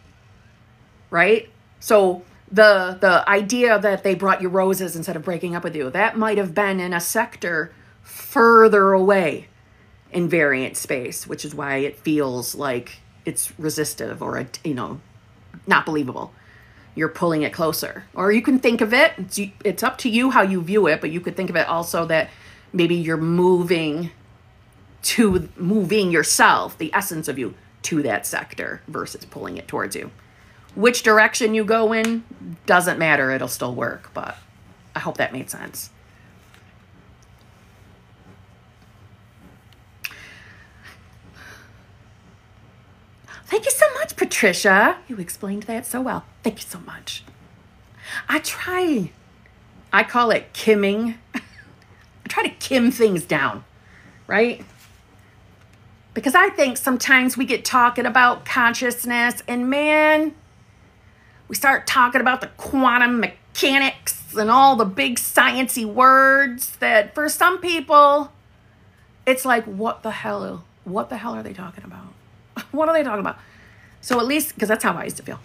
right? So the idea that they brought you roses instead of breaking up with you, that might have been in a sector further away in variant space, which is why it feels like it's resistive or, not believable. You're pulling it closer. Or you can think of it, it's up to you how you view it, but you could think of it also that maybe you're moving yourself, the essence of you, to that sector versus pulling it towards you. Which direction you go in doesn't matter. It'll still work, but I hope that made sense. Thank you so much, Patricia. You explained that so well. Thank you so much. I call it kimming. I try to kim things down, right? Because I think sometimes we get talking about consciousness and man, we start talking about the quantum mechanics and all the big sciencey words that for some people, it's like, what the hell are they talking about? What are they talking about? So at least, because that's how I used to feel.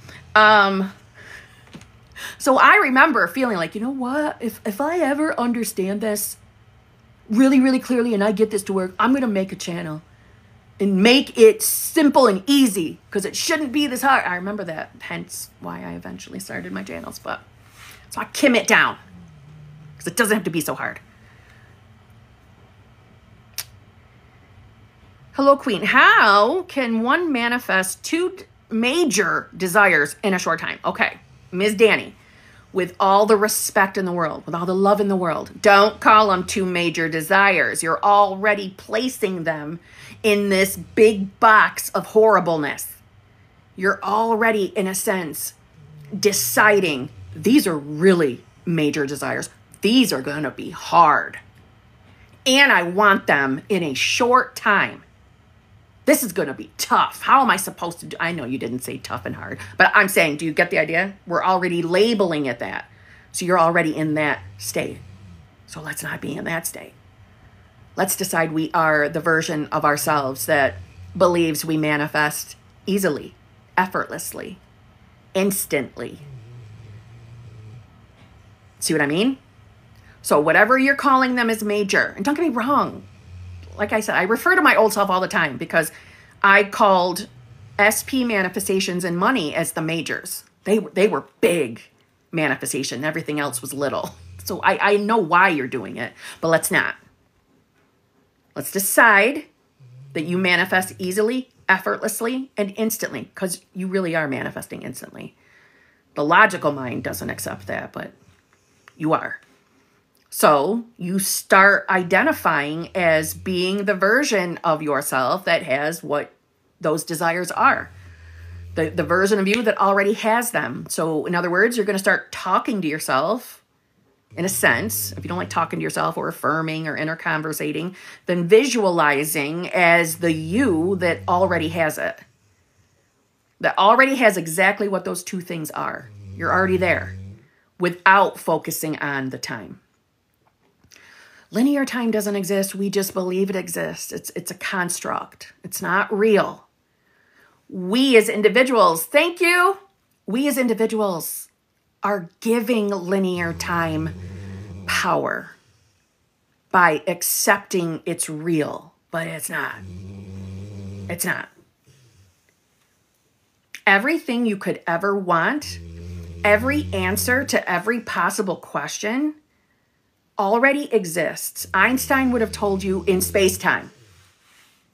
So I remember feeling like, you know what? If I ever understand this really, really clearly and I get this to work, I'm going to make a channel and make it simple and easy because it shouldn't be this hard. I remember that, hence why I eventually started my channels. But so I kim it down because it doesn't have to be so hard. Hello, Queen. How can one manifest 2 major desires in a short time? Okay, Ms. Danny, with all the respect in the world, with all the love in the world, don't call them 2 major desires. You're already placing them in this big box of horribleness. You're already, in a sense, deciding these are really major desires. These are going to be hard. And I want them in a short time. This is going to be tough. How am I supposed to do? I know you didn't say tough and hard, but I'm saying, do you get the idea? We're already labeling it that. So you're already in that state. So let's not be in that state. Let's decide we are the version of ourselves that believes we manifest easily, effortlessly, instantly. See what I mean? So whatever you're calling them is major. And don't get me wrong. Like I said, I refer to my old self all the time because I called SP manifestations and money as the majors. They were big manifestation. Everything else was little. So I know why you're doing it, but let's not. Let's decide that you manifest easily, effortlessly, and instantly, because you really are manifesting instantly. The logical mind doesn't accept that, but you are. So you start identifying as being the version of yourself that has what those desires are. The version of you that already has them. So in other words, you're going to start talking to yourself in a sense. If you don't like talking to yourself or affirming or inner conversating, then visualizing as the you that already has it. That already has exactly what those two things are. You're already there without focusing on the time. Linear time doesn't exist. We just believe it exists. It's a construct. It's not real. We as individuals, thank you. We as individuals are giving linear time power by accepting it's real, but it's not. It's not. Everything you could ever want, every answer to every possible question already exists. Einstein would have told you in space-time,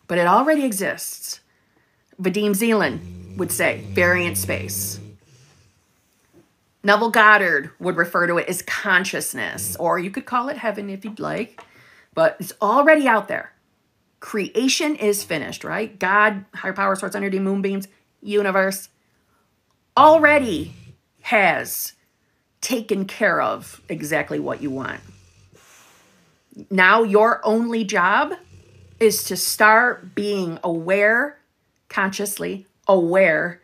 but it already exists. Vadim Zeland would say variant space. Neville Goddard would refer to it as consciousness, or you could call it heaven if you'd like, but it's already out there. Creation is finished, right? God, higher power, source energy, moonbeams, universe, already has taken care of exactly what you want. Now your only job is to start being aware, consciously aware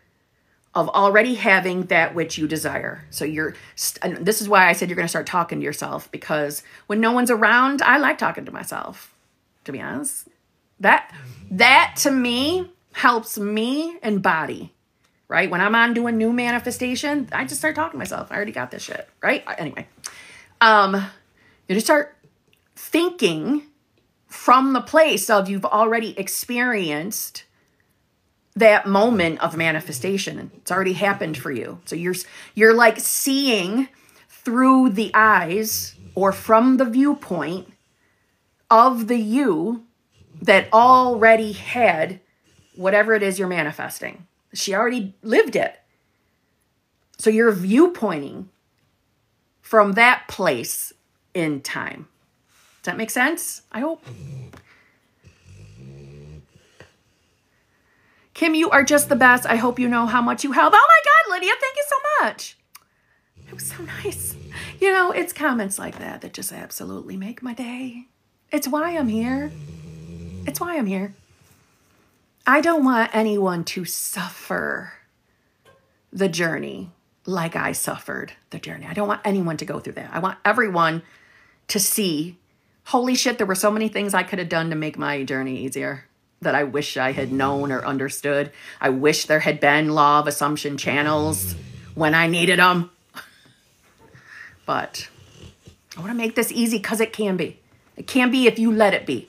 of already having that which you desire. So and this is why I said you're going to start talking to yourself, because when no one's around, I like talking to myself, to be honest. That to me helps me embody, right? When I'm on doing new manifestation, I just start talking to myself. I already got this shit, right? Anyway, you just start thinking from the place of you've already experienced that moment of manifestation. It's already happened for you. So you're like seeing through the eyes or from the viewpoint of the you that already had whatever it is you're manifesting. She already lived it. So you're viewpointing from that place in time. Does that make sense? I hope. Kim, you are just the best. I hope you know how much you help. Oh my God, Lydia, thank you so much. It was so nice. You know, it's comments like that that just absolutely make my day. It's why I'm here. It's why I'm here. I don't want anyone to suffer the journey like I suffered the journey. I don't want anyone to go through that. I want everyone to see, holy shit, there were so many things I could have done to make my journey easier that I wish I had known or understood. I wish there had been law of assumption channels when I needed them. But I want to make this easy because it can be. It can be if you let it be.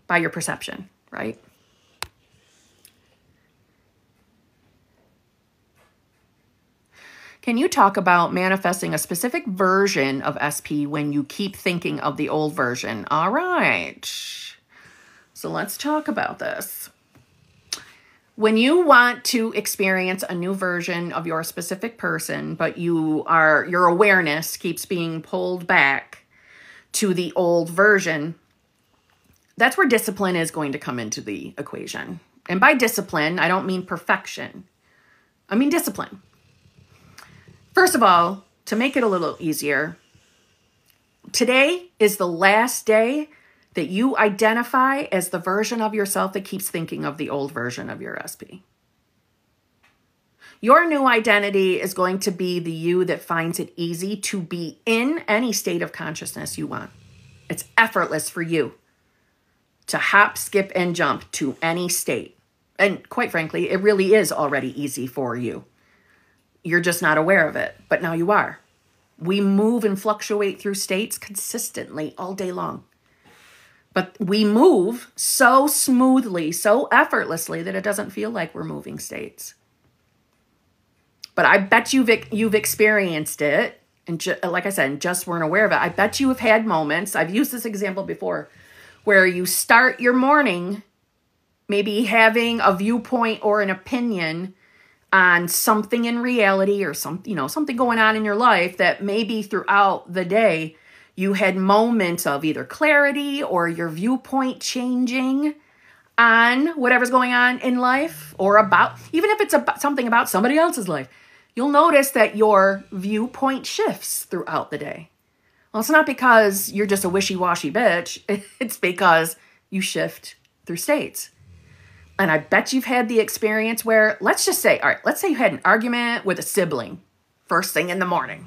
By your perception, right? Can you talk about manifesting a specific version of SP when you keep thinking of the old version? All right. So let's talk about this. When you want to experience a new version of your specific person, but your awareness keeps being pulled back to the old version, that's where discipline is going to come into the equation. And by discipline, I don't mean perfection. I mean discipline. First of all, to make it a little easier, today is the last day that you identify as the version of yourself that keeps thinking of the old version of your SP. Your new identity is going to be the you that finds it easy to be in any state of consciousness you want. It's effortless for you to hop, skip, and jump to any state. And quite frankly, it really is already easy for you. You're just not aware of it, but now you are. We move and fluctuate through states consistently all day long. But we move so smoothly, so effortlessly that it doesn't feel like we're moving states. But I bet you've experienced it, and like I said, just weren't aware of it. I bet you have had moments, I've used this example before, where you start your morning maybe having a viewpoint or an opinion on something in reality or something going on in your life that maybe throughout the day you had moments of either clarity or your viewpoint changing on whatever's going on in life, or about, even if it's about something about somebody else's life, you'll notice that your viewpoint shifts throughout the day. Well, it's not because you're just a wishy-washy bitch. It's because you shift through states. And I bet you've had the experience where, let's just say, all right, let's say you had an argument with a sibling first thing in the morning.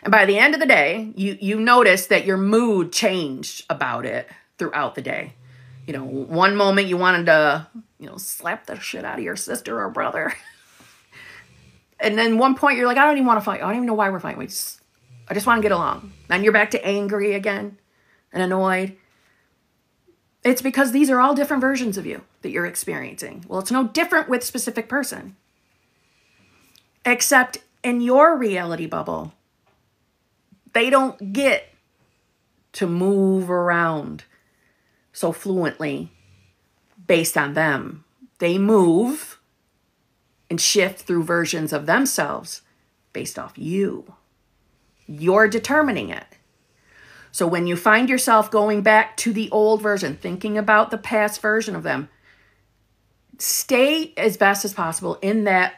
And by the end of the day, you notice that your mood changed about it throughout the day. You know, one moment you wanted to, slap the shit out of your sister or brother. And then one point you're like, I don't even want to fight. I don't even know why we're fighting. I just want to get along. Then you're back to angry again and annoyed. It's because these are all different versions of you that you're experiencing. Well, it's no different with a specific person. Except in your reality bubble, they don't get to move around so fluently based on them. They move and shift through versions of themselves based off you. You're determining it. So when you find yourself going back to the old version, thinking about the past version of them, stay as best as possible in that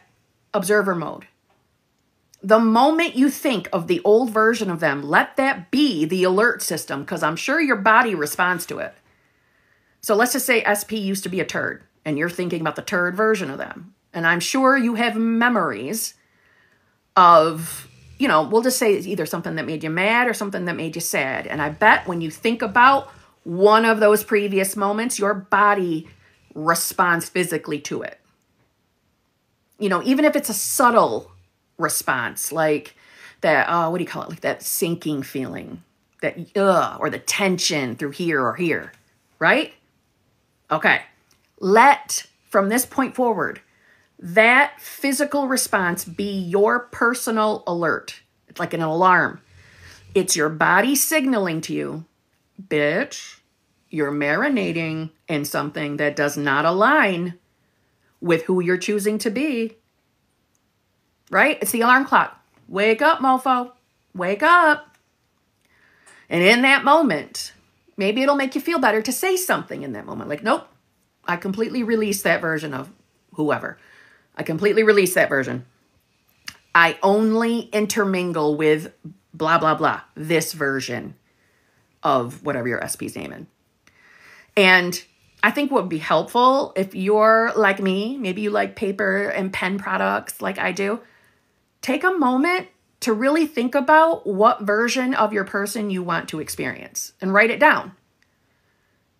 observer mode. The moment you think of the old version of them, let that be the alert system, because I'm sure your body responds to it. So let's just say SP used to be a turd, and you're thinking about the turd version of them. And I'm sure you have memories of, we'll just say it's either something that made you mad or something that made you sad. And I bet when you think about one of those previous moments, your body responds physically to it. Even if it's a subtle response, like that, what do you call it? Like that sinking feeling, that, or the tension through here or here, right? Okay. From this point forward, that physical response be your personal alert. It's like an alarm. It's your body signaling to you, bitch, you're marinating in something that does not align with who you're choosing to be. Right? It's the alarm clock. Wake up, mofo. Wake up. And in that moment, maybe it'll make you feel better to say something in that moment. Like, nope, I completely release that version of whoever. I completely release that version. I only intermingle with blah, blah, blah, this version of whatever your SP's name is. And I think what would be helpful if you're like me, maybe you like paper and pen products like I do, take a moment to really think about what version of your person you want to experience and write it down.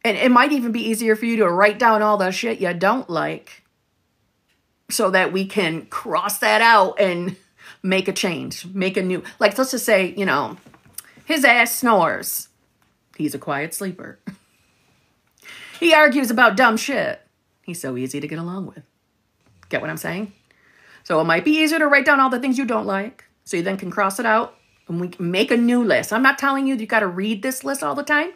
And it might even be easier for you to write down all the shit you don't like so that we can cross that out and make a change, make a new, like, let's just say, his ass snores. He's a quiet sleeper. He argues about dumb shit. He's so easy to get along with. Get what I'm saying? So it might be easier to write down all the things you don't like, so you then can cross it out and we can make a new list. I'm not telling you got to read this list all the time.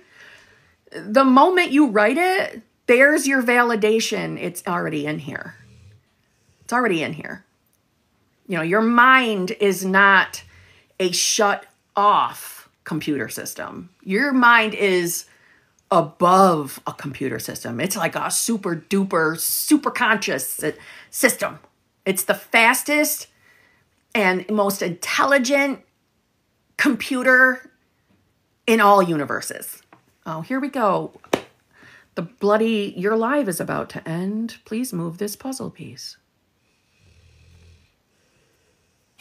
The moment you write it, there's your validation. It's already in here. It's already in here. Your mind is not a shut off computer system. Your mind is above a computer system. It's like a super duper, super conscious system. It's the fastest and most intelligent computer in all universes. Oh, here we go. Your live is about to end. Please move this puzzle piece.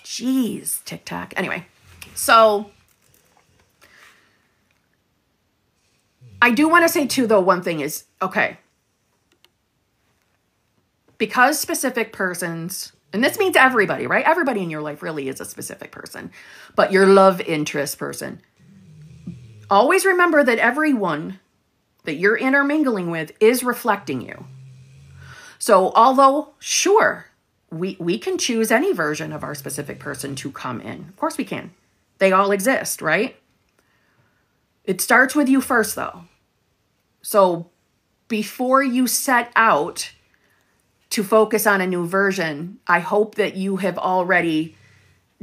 Jeez, TikTok. Anyway, so I do want to say too, though, one thing is, okay, because specific persons, and this means everybody, right? Everybody in your life really is a specific person, but your love interest person. Always remember that everyone that you're intermingling with is reflecting you. So although, sure, we can choose any version of our specific person to come in. Of course we can. They all exist, right? It starts with you first, though. So before you set out to focus on a new version, I hope that you have already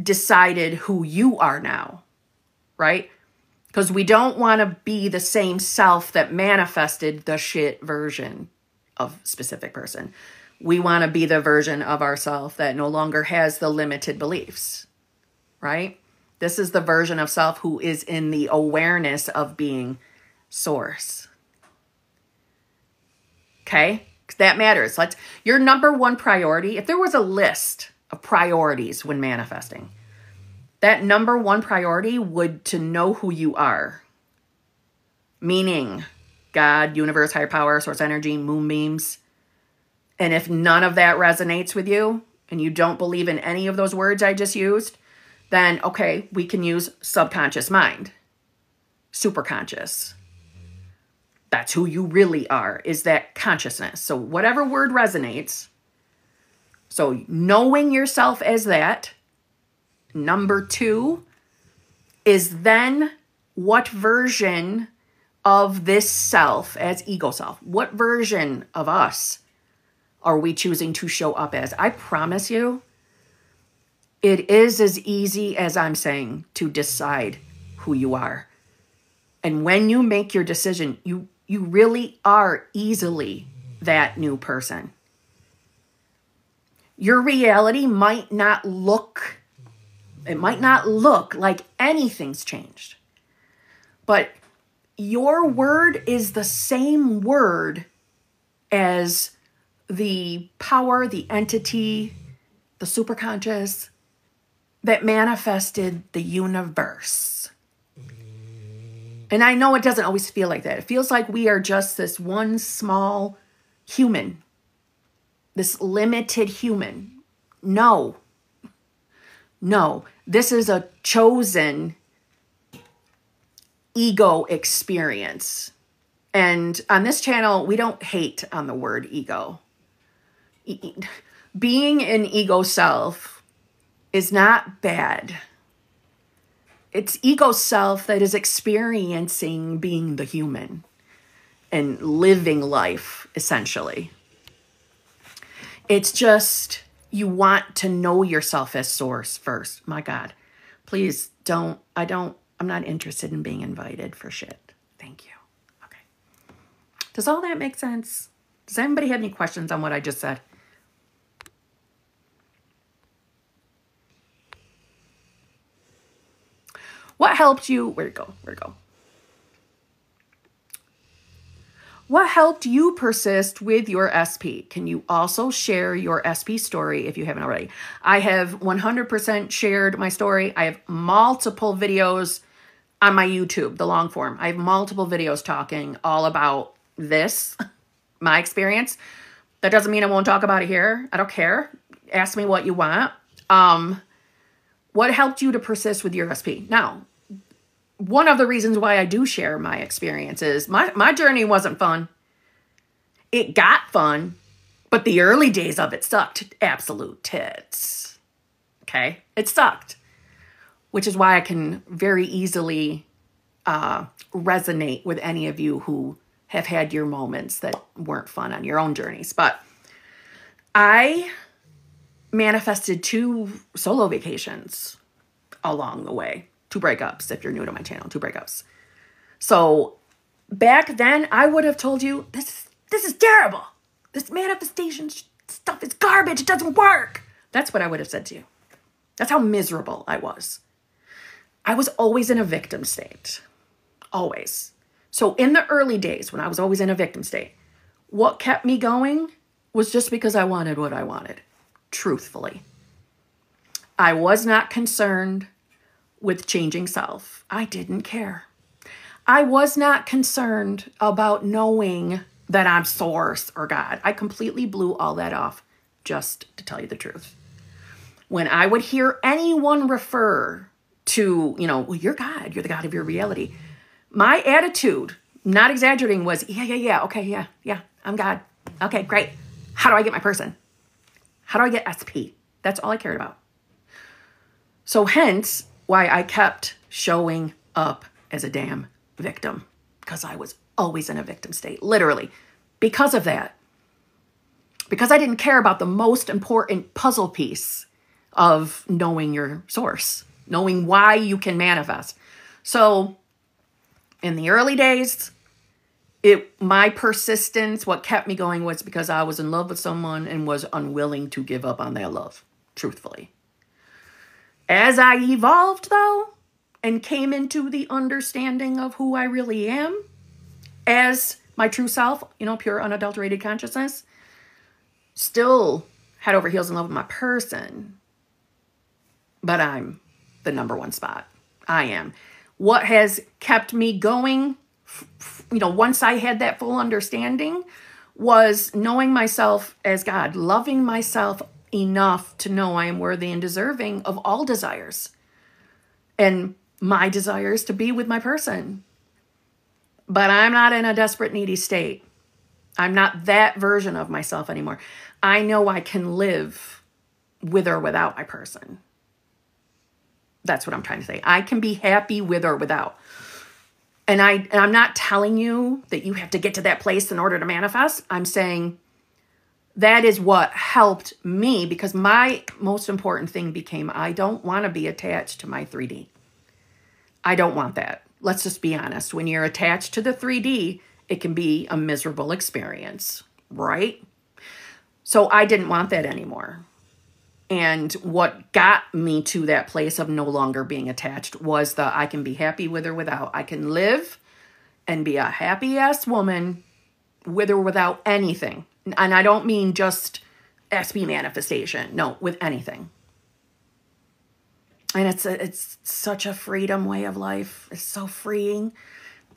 decided who you are now, right? Because we don't want to be the same self that manifested the shit version of specific person. We want to be the version of ourself that no longer has the limited beliefs, right? This is the version of self who is in the awareness of being source. Okay? That matters. Your number one priority, if there was a list of priorities when manifesting, that number one priority would to know who you are. Meaning God, universe, higher power, source energy, moon beams. And if none of that resonates with you and you don't believe in any of those words I just used, then okay, we can use subconscious mind, superconscious. That's who you really are, is that consciousness. So whatever word resonates, so knowing yourself as that. Number two is then what version of this self as ego self, what version of us are we choosing to show up as? I promise you, it is as easy as I'm saying to decide who you are. And when you make your decision, you really are easily that new person. Your reality might not look like anything's changed. But your word is the same word as the power, the entity, the superconscious that manifested the universe. And I know it doesn't always feel like that. It feels like we are just this one small human, this limited human. No, this is a chosen ego experience. And on this channel, we don't hate on the word ego. Being an ego self is not bad. It's ego self that is experiencing being the human and living life, essentially. It's just you want to know yourself as source first. My God, please I'm not interested in being invited for shit. Thank you. Okay. Does all that make sense? Does anybody have any questions on what I just said? What helped you? Where'd it go? What helped you persist with your SP? Can you also share your SP story if you haven't already? I have 100% shared my story. I have multiple videos on my YouTube, the long form. I have multiple videos talking all about this, my experience. That doesn't mean I won't talk about it here. I don't care. Ask me what you want. What helped you to persist with your SP? Now, one of the reasons why I do share my experiences, my journey wasn't fun. It got fun, but the early days of it sucked absolute tits. Okay? It sucked, which is why I can very easily resonate with any of you who have had your moments that weren't fun on your own journeys. But I manifested 2 solo vacations along the way. 2 breakups, if you're new to my channel, 2 breakups. So back then, I would have told you, this is terrible. This manifestation stuff is garbage. It doesn't work. That's what I would have said to you. That's how miserable I was. I was always in a victim state. Always. So in the early days, when I was always in a victim state, what kept me going was just because I wanted what I wanted. Truthfully. I was not concerned with changing self. I didn't care. I was not concerned about knowing that I'm source or God. I completely blew all that off, just to tell you the truth. When I would hear anyone refer to, well, you're God, you're the God of your reality, my attitude, not exaggerating, was, yeah, okay, yeah, I'm God. Okay, great. How do I get my person? How do I get SP? That's all I cared about. So hence why I kept showing up as a damn victim, because I was always in a victim state, literally, because of that. Because I didn't care about the most important puzzle piece of knowing your source, knowing why you can manifest. So in the early days, my persistence, what kept me going, was because I was in love with someone and was unwilling to give up on that love, truthfully. As I evolved, though, and came into the understanding of who I really am as my true self, pure unadulterated consciousness, still head over heels in love with my person. But I'm the number one spot. I am. What has kept me going, once I had that full understanding, was knowing myself as God, loving myself enough to know I am worthy and deserving of all desires. And my desire is to be with my person. But I'm not in a desperate, needy state. I'm not that version of myself anymore. I know I can live with or without my person. That's what I'm trying to say. I can be happy with or without. And I'm not telling you that you have to get to that place in order to manifest. I'm saying that is what helped me, because my most important thing became, I don't want to be attached to my 3D. I don't want that. Let's just be honest. When you're attached to the 3D, it can be a miserable experience, right? So I didn't want that anymore. And what got me to that place of no longer being attached was that I can be happy with or without. I can live and be a happy-ass woman with or without anything. And I don't mean just SP manifestation. No, with anything. And it's such a freedom way of life. It's so freeing.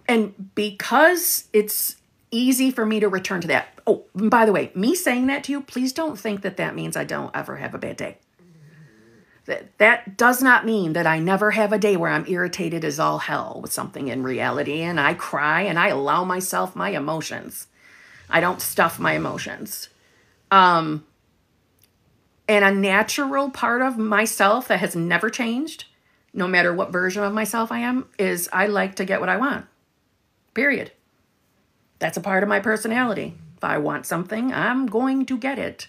And because it's easy for me to return to that. Oh, by the way, me saying that to you, please don't think that that means I don't ever have a bad day. That does not mean that I never have a day where I'm irritated as all hell with something in reality, and I cry and I allow myself my emotions. I don't stuff my emotions. And a natural part of myself that has never changed, no matter what version of myself I am, is I like to get what I want. Period. That's a part of my personality. If I want something, I'm going to get it.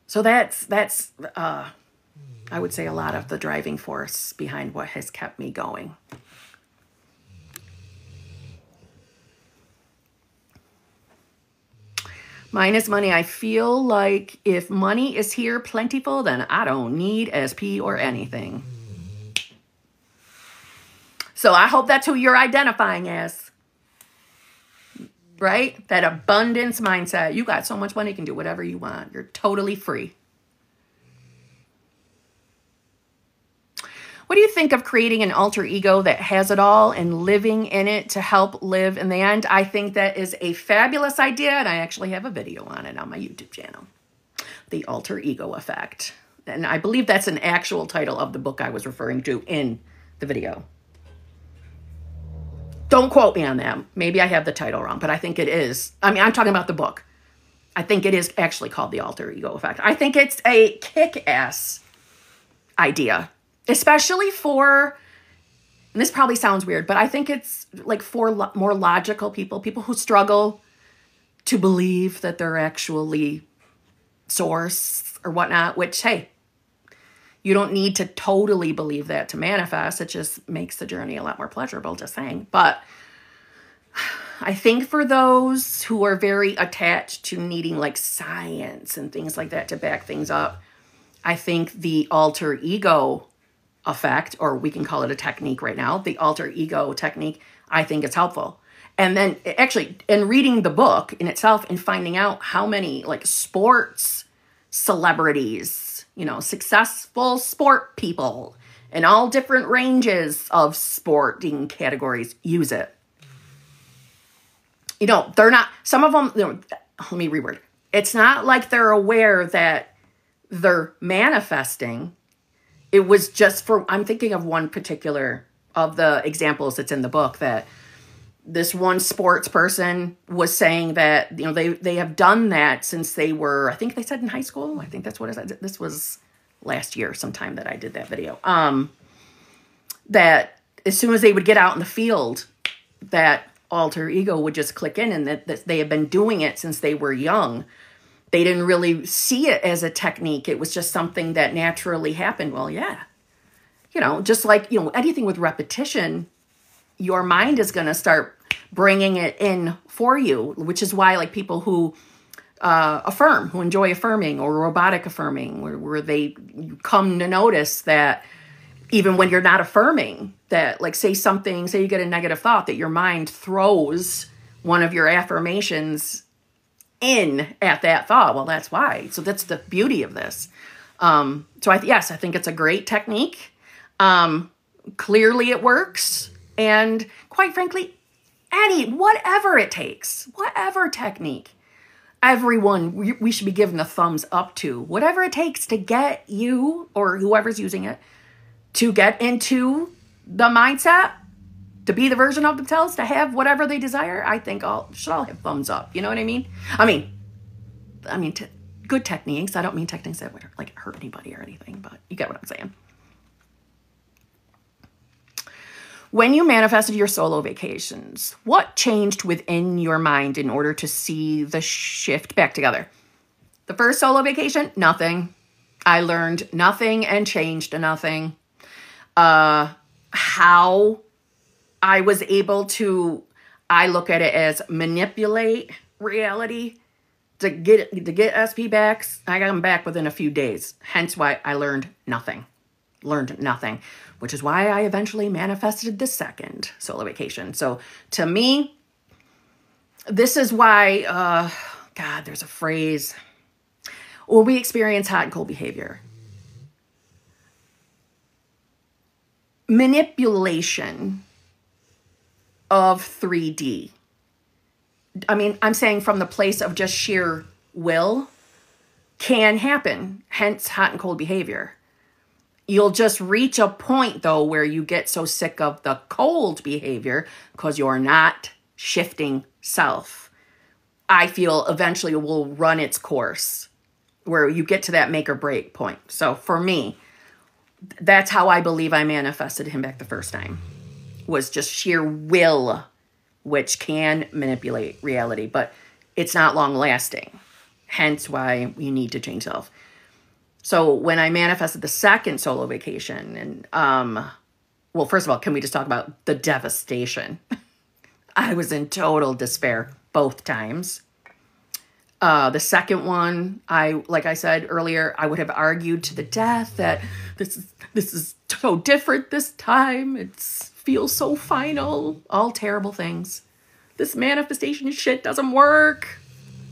So that's I would say, a lot of the driving force behind what has kept me going. Mine is money. I feel like if money is here plentiful, then I don't need SP or anything. So I hope that's who you're identifying as. Right? That abundance mindset. You got so much money, you can do whatever you want. You're totally free. What do you think of creating an alter ego that has it all and living in it to help live in the end? I think that is a fabulous idea, and I actually have a video on it on my YouTube channel. The alter ego effect. And I believe that's an actual title of the book I was referring to in the video. Don't quote me on that. Maybe I have the title wrong, but I think it is. I mean, I'm talking about the book. I think it is actually called the alter ego effect. I think it's a kick-ass idea, especially for, and this probably sounds weird, but I think it's like for more logical people, people who struggle to believe that they're actually source or whatnot, which, hey, you don't need to totally believe that to manifest. It just makes the journey a lot more pleasurable, just saying. But I think for those who are very attached to needing like science and things like that to back things up, I think the alter ego effect, or we can call it a technique right now, the alter ego technique, I think it's helpful. And then actually in reading the book in itself and finding out how many like sports celebrities you know, successful sport people in all different ranges of sporting categories use it. You know, they're not, some of them, you know, let me reword. It's not like they're aware that they're manifesting. It was just for, I'm thinking of one particular of the examples that's in the book, that this one sports person was saying that, you know, they have done that since they were, I think they said in high school. I think that's what it said. This was last year sometime that I did that video. That as soon as they would get out in the field, that alter ego would just click in, and that they have been doing it since they were young. They didn't really see it as a technique. It was just something that naturally happened. Well, yeah. You know, just like, you know, anything with repetition, your mind is going to start bringing it in for you, which is why, like, people who affirm, who enjoy affirming or robotic affirming, where they come to notice that even when you're not affirming, that, like, say you get a negative thought, that your mind throws one of your affirmations in at that thought. Well, that's why. So that's the beauty of this. Yes, I think it's a great technique. Clearly it works. And quite frankly, whatever it takes, whatever technique, everyone, we should be given a thumbs up to. Whatever it takes to get you, or whoever's using it, to get into the mindset, to be the version of themselves, to have whatever they desire, I think should all have thumbs up. You know what I mean? I mean, good techniques. I don't mean techniques that would, like, hurt anybody or anything, but you get what I'm saying. When you manifested your solo vacations, what changed within your mind in order to see the shift back together? The first solo vacation, nothing. I learned nothing and changed nothing. How I was able to, I look at it as manipulate reality to get SP back. I got them back within a few days. Hence why I learned nothing. Which is why I eventually manifested the second solo vacation. So to me, this is why, God, there's a phrase, or we experience hot and cold behavior. Manipulation of 3D. I mean, I'm saying from the place of just sheer will can happen, hence hot and cold behavior. You'll just reach a point, though, where you get so sick of the cold behavior because you're not shifting self. I feel eventually it will run its course where you get to that make or break point. So for me, that's how I believe I manifested him back the first time, was just sheer will, which can manipulate reality, but it's not long lasting. Hence why you need to change self. So when I manifested the second solo vacation, and well, first of all, can we just talk about the devastation? I was in total despair both times. The second one, like I said earlier, I would have argued to the death that this is so different this time. It feels so final. All terrible things. This manifestation shit doesn't work.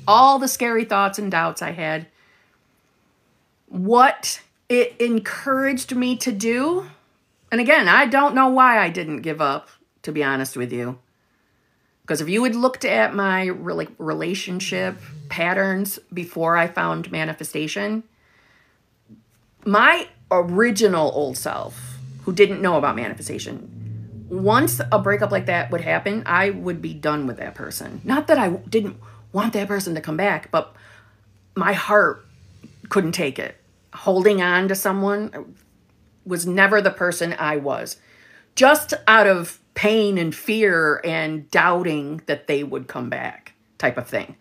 All the scary thoughts and doubts I had. What it encouraged me to do, and again, I don't know why I didn't give up, to be honest with you. Because if you had looked at my relationship patterns before I found manifestation, my original old self, who didn't know about manifestation, once a breakup like that would happen, I would be done with that person. Not that I didn't want that person to come back, but my heart couldn't take it. Holding on to someone was never the person I was. Just out of pain and fear and doubting that they would come back type of thing.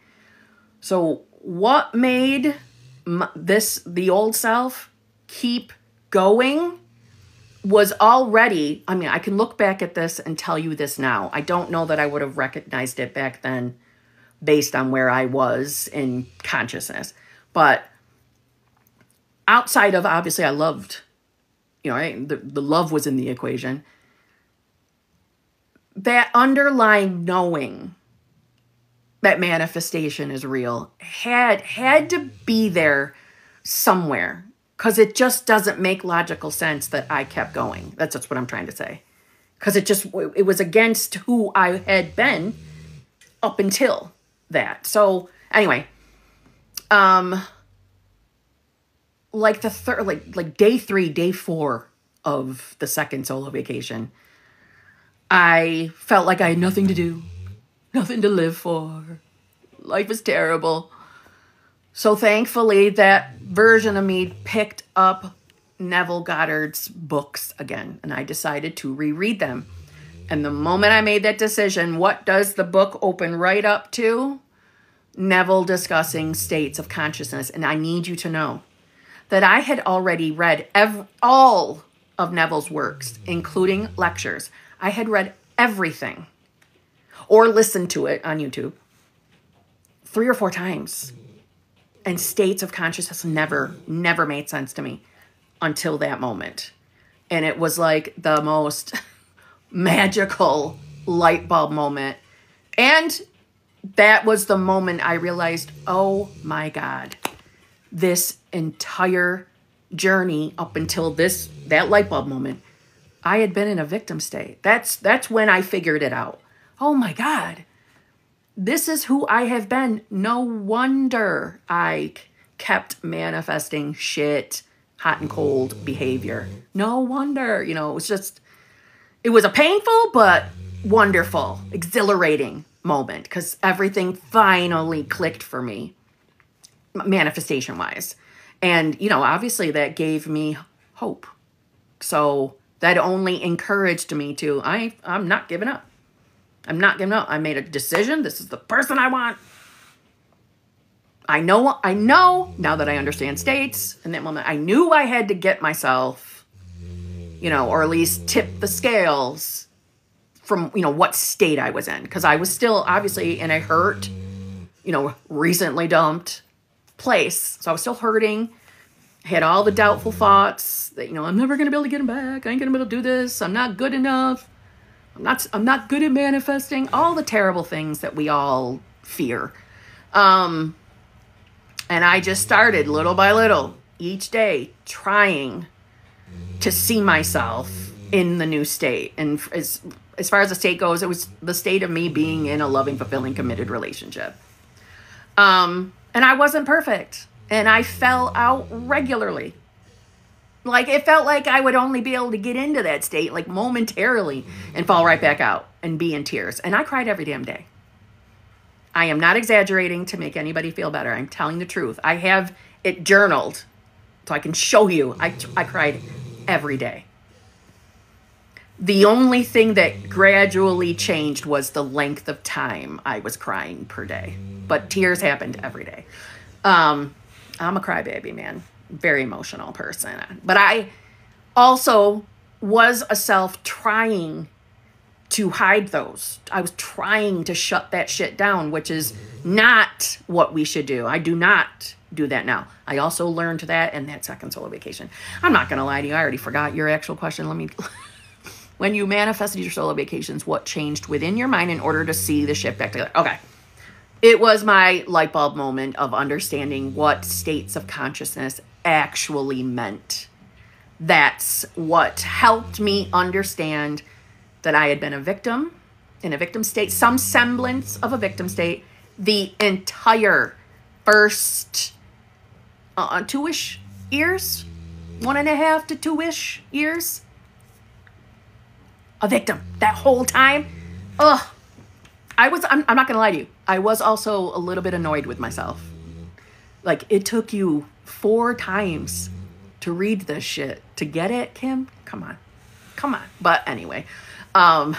So what made the old self keep going was already, I mean, I can look back at this and tell you this now. I don't know that I would have recognized it back then based on where I was in consciousness. But outside of, obviously, I loved, you know, right? The love was in the equation. That underlying knowing that manifestation is real had to be there somewhere. Because it just doesn't make logical sense that I kept going. That's just what I'm trying to say. Because it was against who I had been up until that. So anyway, like day 3, day 4 of the second solo vacation, I felt like I had nothing to do, nothing to live for. Life is terrible. So thankfully, that version of me picked up Neville Goddard's books again, and I decided to reread them. And the moment I made that decision, what does the book open right up to? Neville discussing states of consciousness. And I need you to know that I had already read all of Neville's works, including lectures. I had read everything or listened to it on YouTube 3 or 4 times. And states of consciousness never made sense to me until that moment. And it was like the most magical light bulb moment. And that was the moment I realized, oh my God, this entire journey up until that light bulb moment, I had been in a victim state. That's when I figured it out. Oh my God, this is who I have been. No wonder I kept manifesting shit, hot and cold behavior. No wonder, it was a painful but wonderful, exhilarating moment because everything finally clicked for me, manifestation-wise. And, obviously that gave me hope. So that only encouraged me to, I'm not giving up. I'm not giving up. I made a decision. This is the person I want. I know now that I understand states. In that moment, I knew I had to get myself, or at least tip the scales from, what state I was in. Because I was still obviously in a hurt, recently dumped place. So I was still hurting. Had all the doubtful thoughts that, I'm never going to be able to get him back. I ain't going to be able to do this. I'm not good enough. I'm not good at manifesting. All the terrible things that we all fear. And I just started little by little each day trying to see myself in the new state. And as far as the state goes, it was the state of me being in a loving, fulfilling, committed relationship. And I wasn't perfect. And I fell out regularly. Like, it felt like I would only be able to get into that state, like, momentarily and fall right back out and be in tears. And I cried every damn day. I am not exaggerating to make anybody feel better. I'm telling the truth. I have it journaled so I can show you. I cried every day. The only thing that gradually changed was the length of time I was crying per day. But tears happened every day. I'm a crybaby, man. Very emotional person. But I also was a self trying to hide those. I was trying to shut that shit down, which is not what we should do. I do not do that now. I also learned that in that second solo vacation. I'm not going to lie to you. I already forgot your actual question. When you manifested your solo vacations, what changed within your mind in order to see the shit back together? Okay. It was my light bulb moment of understanding what states of consciousness actually meant. That's what helped me understand that I had been a victim, in a victim state, some semblance of a victim state, the entire first 2-ish years, 1.5 to 2-ish years. A victim that whole time. Ugh. I'm not going to lie to you. I was also a little bit annoyed with myself. Like, it took you 4 times to read this shit to get it, Kim. Come on. But anyway, I'm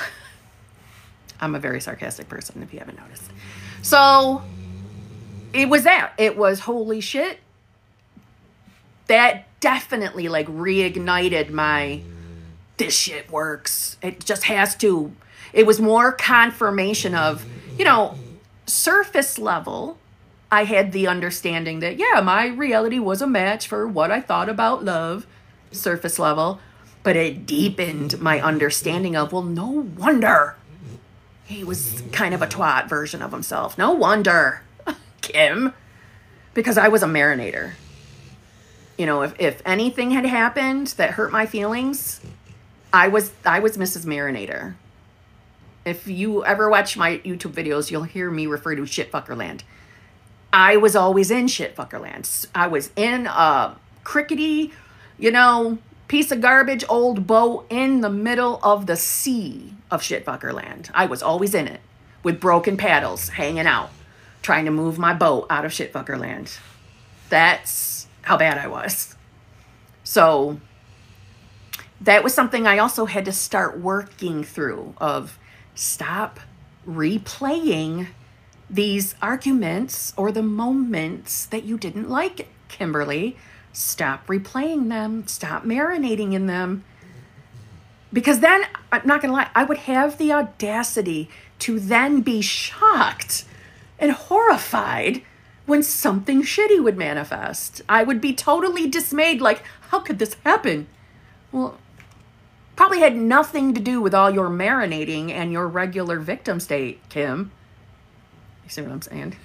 a very sarcastic person, if you haven't noticed. So it was that. It was holy shit. That definitely like reignited my, this shit works. It just has to. It was more confirmation of, surface level. I had the understanding that, my reality was a match for what I thought about love, surface level. But it deepened my understanding of, well, no wonder he was kind of a twat version of himself. No wonder, Kim. Because I was a marinator. You know, if anything had happened that hurt my feelings, I was Mrs. Marinator. If you ever watch my YouTube videos, you'll hear me refer to shitfuckerland. I was always in shitfuckerland. I was in a crickety, you know, piece of garbage old boat in the middle of the sea of shitfuckerland. I was always in it with broken paddles, hanging out, trying to move my boat out of shitfuckerland. That's how bad I was. So that was something I also had to start working through, of stop replaying these arguments or the moments that you didn't like, Kimberly. Stop replaying them. Stop marinating in them. Because then, I'm not going to lie, I would have the audacity to then be shocked and horrified when something shitty would manifest. I would be totally dismayed, like, how could this happen? Well, probably had nothing to do with all your marinating and your regular victim state, Kim. You see what I'm saying?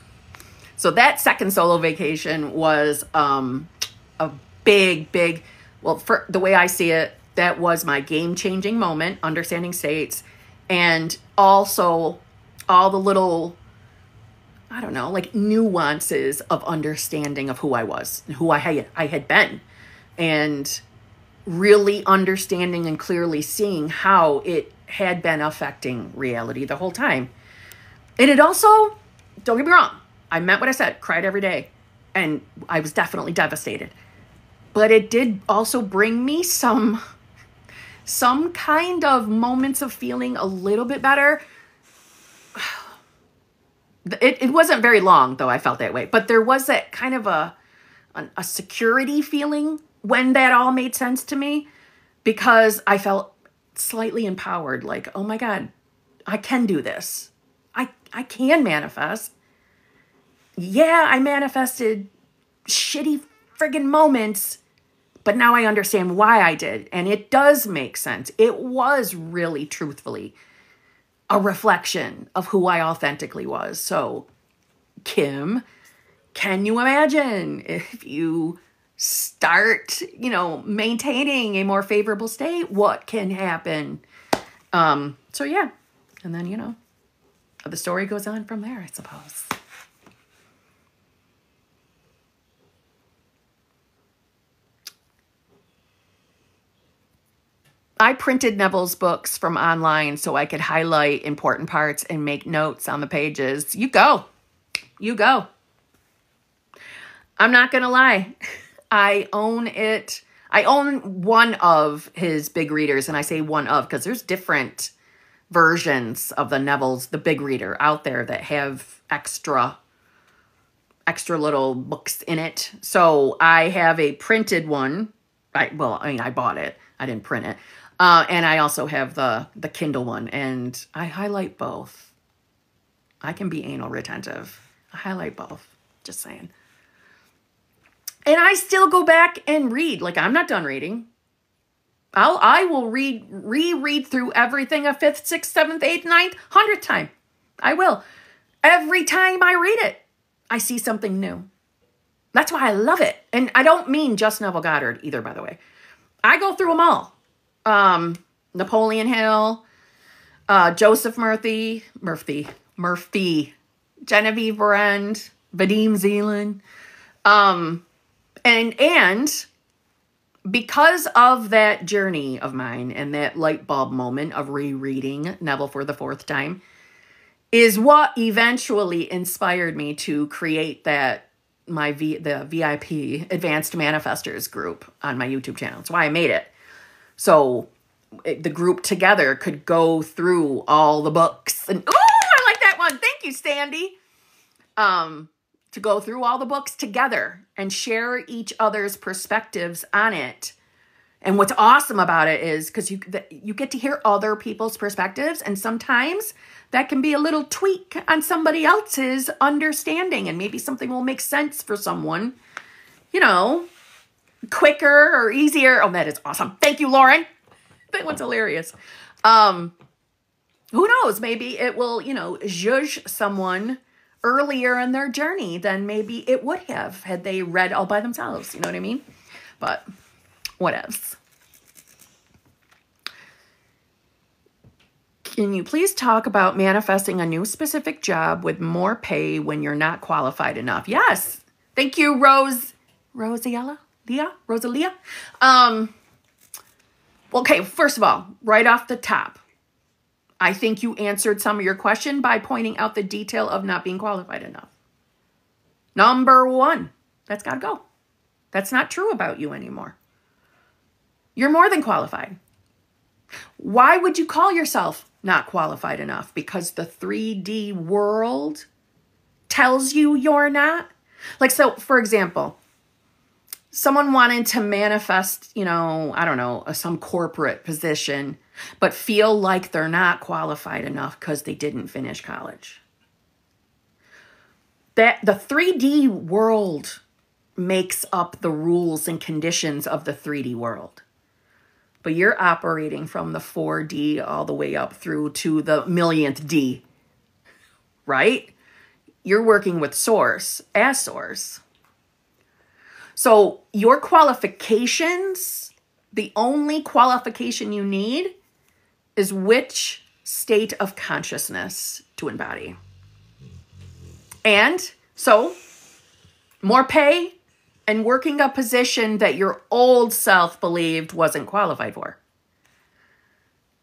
So that second solo vacation was a big, well, for the way I see it, that was my game-changing moment, understanding states, and also all the little, I don't know, like nuances of understanding of who I was, who I had been, and really understanding and clearly seeing how it had been affecting reality the whole time. And it also, don't get me wrong, I meant what I said, cried every day, and I was definitely devastated. But it did also bring me some kind of moments of feeling a little bit better. It wasn't very long, though, I felt that way. But there was that kind of a security feeling when that all made sense to me, because I felt slightly empowered, like, oh my God, I can do this. I can manifest. Yeah, I manifested shitty friggin' moments, but now I understand why I did. And it does make sense. It was really, truthfully, a reflection of who I authentically was. So, Kim, can you imagine if you start, you know, maintaining a more favorable state, what can happen? So yeah. And then, you know, the story goes on from there, I suppose. I printed Neville's books from online so I could highlight important parts and make notes on the pages. You go. You go. I'm not going to lie. I own it. I own one of his big readers, and I say one of because there's different versions of the Neville's, the big reader out there that have extra little books in it. So I have a printed one. I bought it. I didn't print it. And I also have the Kindle one, and I highlight both. I can be anal retentive. I highlight both. Just saying. And I still go back and read. Like, I'm not done reading. I will reread through everything a 5th, 6th, 7th, 8th, 9th, 100th time. I will. Every time I read it, I see something new. That's why I love it. And I don't mean just Neville Goddard either, by the way. I go through them all. Napoleon Hill, Joseph Murphy, Genevieve Brand, Vadim Zeland. And because of that journey of mine and that light bulb moment of rereading Neville for the 4th time is what eventually inspired me to create the VIP Advanced Manifestors group on my YouTube channel. That's why I made it. So the group together could go through all the books. And I like that one. Thank you, Sandy. To go through all the books together and share each other's perspectives on it. And what's awesome about it is because you get to hear other people's perspectives, and sometimes that can be a little tweak on somebody else's understanding, and maybe something will make sense for someone, you know, quicker or easier. Oh, that is awesome. Thank you, Lauren. That one's hilarious. Who knows? Maybe it will, you know, judge someone earlier in their journey than maybe it would have had they read all by themselves. You know what I mean? But whatevs. Can you please talk about manifesting a new specific job with more pay when you're not qualified enough? Yes. Thank you, Rosalia? Okay, first of all, right off the top, I think you answered some of your question by pointing out the detail of not being qualified enough. Number one, that's got to go. That's not true about you anymore. You're more than qualified. Why would you call yourself not qualified enough? Because the 3D world tells you you're not? Like, so, for example, someone wanted to manifest, you know, I don't know, some corporate position, but feel like they're not qualified enough because they didn't finish college. That the 3D world makes up the rules and conditions of the 3D world. But you're operating from the 4D all the way up through to the millionth D, right? You're working with source, as source. So your qualifications, the only qualification you need is which state of consciousness to embody. And so more pay and working a position that your old self believed wasn't qualified for.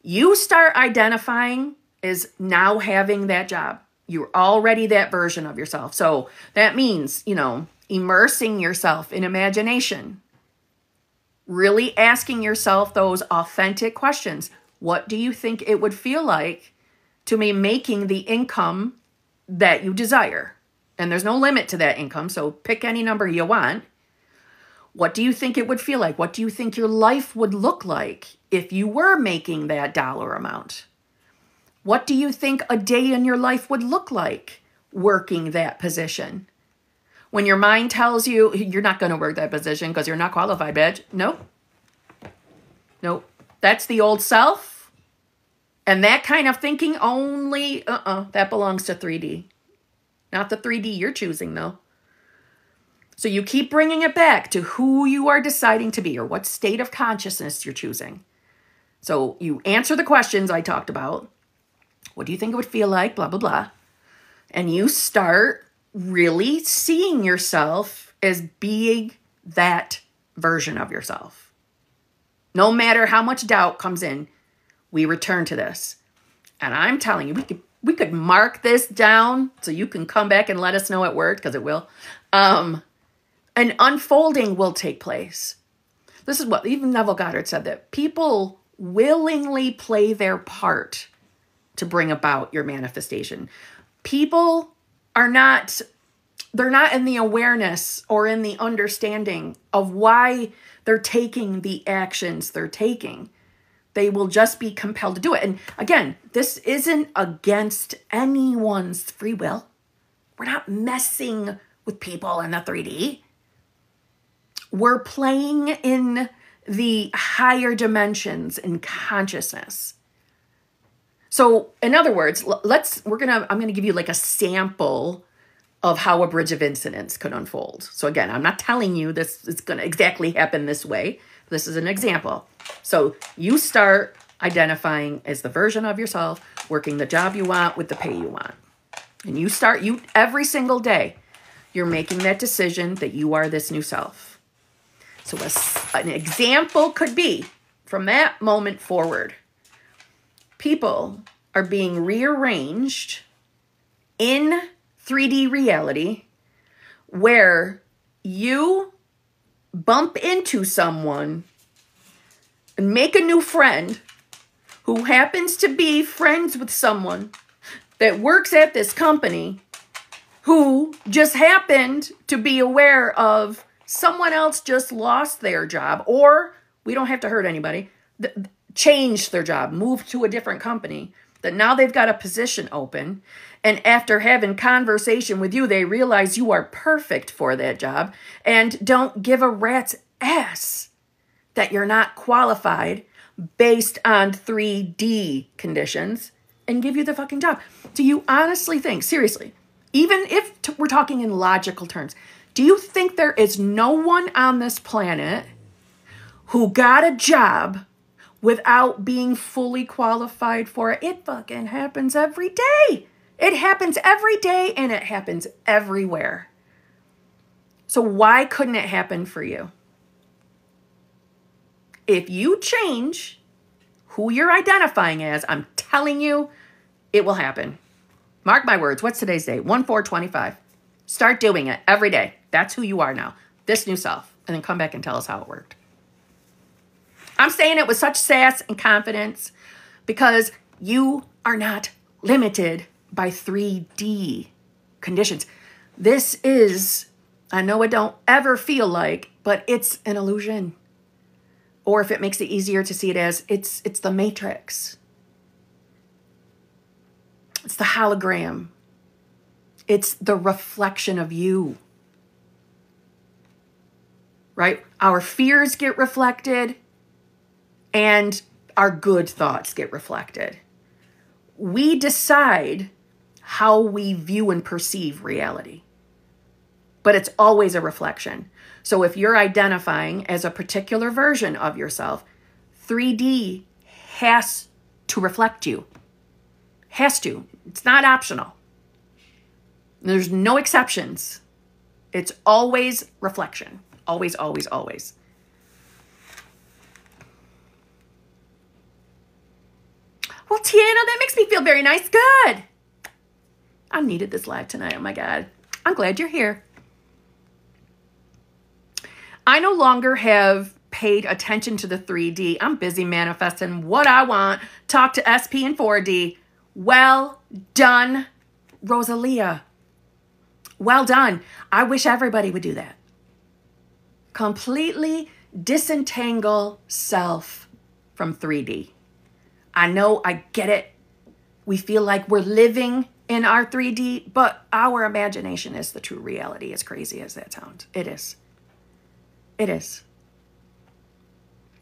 You start identifying as now having that job. You're already that version of yourself. So that means, you know, immersing yourself in imagination. Really asking yourself those authentic questions. What do you think it would feel like to be making the income that you desire? And there's no limit to that income, so pick any number you want. What do you think it would feel like? What do you think your life would look like if you were making that dollar amount? What do you think a day in your life would look like working that position? When your mind tells you you're not going to work that position because you're not qualified, bitch. Nope. Nope. That's the old self. And that kind of thinking only, that belongs to 3D. Not the 3D you're choosing, though. So you keep bringing it back to who you are deciding to be or what state of consciousness you're choosing. So you answer the questions I talked about. What do you think it would feel like? Blah, blah, blah. And you start really seeing yourself as being that version of yourself. No matter how much doubt comes in, we return to this. And I'm telling you, we could mark this down so you can come back and let us know it worked, because it will. An unfolding will take place. This is what even Neville Goddard said, that people willingly play their part to bring about your manifestation. People are not, they're not in the awareness or in the understanding of why they're taking the actions they're taking. They will just be compelled to do it. And again, this isn't against anyone's free will. We're not messing with people in the 3D. We're playing in the higher dimensions in consciousness. So in other words, I'm going to give you like a sample of how a bridge of incidents could unfold. So again, I'm not telling you this is going to exactly happen this way. This is an example. So you start identifying as the version of yourself, working the job you want with the pay you want. And you every single day, you're making that decision that you are this new self. So an example could be from that moment forward, people are being rearranged in 3D reality where you bump into someone and make a new friend who happens to be friends with someone that works at this company who just happened to be aware of someone else just lost their job, or we don't have to hurt anybody, changed their job, moved to a different company, that now they've got a position open. And after having conversation with you, they realize you are perfect for that job and don't give a rat's ass that you're not qualified based on 3D conditions and give you the fucking job. Do you honestly think, seriously, even if we're talking in logical terms, do you think there is no one on this planet who got a job without being fully qualified for it. It fucking happens every day. It happens every day and it happens everywhere. So why couldn't it happen for you? If you change who you're identifying as, I'm telling you, it will happen. Mark my words. What's today's date? 1/4/25. Start doing it every day. That's who you are now. This new self. And then come back and tell us how it worked. I'm saying it with such sass and confidence because you are not limited by 3D conditions. This is, I know it don't ever feel like, but it's an illusion. Or if it makes it easier to see it as, it's the matrix. It's the hologram. It's the reflection of you. Right? Our fears get reflected and our good thoughts get reflected. We decide how we view and perceive reality. But it's always a reflection. So if you're identifying as a particular version of yourself, 3D has to reflect you. Has to. It's not optional. There's no exceptions. It's always reflection. Always, always, always. Well, Tiana, that makes me feel very nice. Good. I needed this live tonight. Oh my God. I'm glad you're here. I no longer have paid attention to the 3D. I'm busy manifesting what I want. Talk to SP and 4D. Well done, Rosalia. Well done. I wish everybody would do that. Completely disentangle self from 3D. I know, I get it. We feel like we're living in our 3D, but our imagination is the true reality, as crazy as that sounds. It is. It is.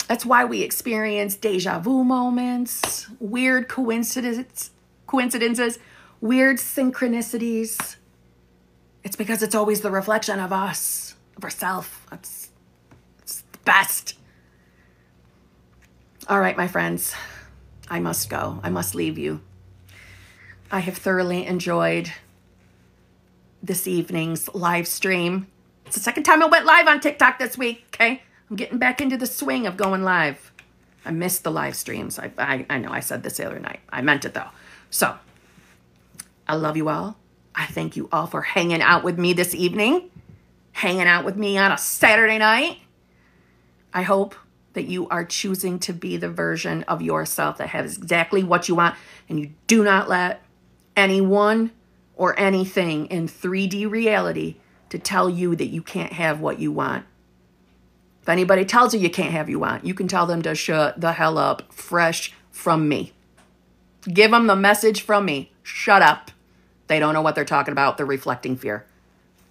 That's why we experience deja vu moments, weird coincidences, weird synchronicities. It's because it's always the reflection of us, of ourselves. It's the best. All right, my friends, I must go. I must leave you. I have thoroughly enjoyed this evening's live stream. It's the second time I went live on TikTok this week, okay? I'm getting back into the swing of going live. I missed the live streams. I know I said this the other night. I meant it, though. So, I love you all. I thank you all for hanging out with me this evening, hanging out with me on a Saturday night. I hope that you are choosing to be the version of yourself that has exactly what you want, and you do not let anyone or anything in 3D reality to tell you that you can't have what you want. If anybody tells you you can't have what you want, you can tell them to shut the hell up, fresh from me. Give them the message from me. Shut up. They don't know what they're talking about. They're reflecting fear.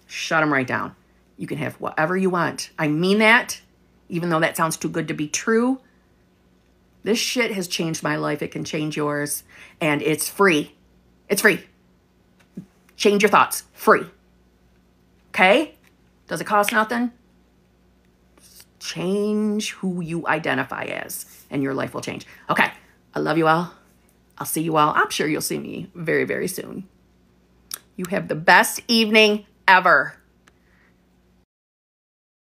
Shut them right down. You can have whatever you want. I mean that, even though that sounds too good to be true. This shit has changed my life. It can change yours. And it's free. It's free. Change your thoughts. Free. Okay? Does it cost nothing? Change who you identify as, and your life will change. Okay. I love you all. I'll see you all. I'm sure you'll see me very, very soon. You have the best evening ever.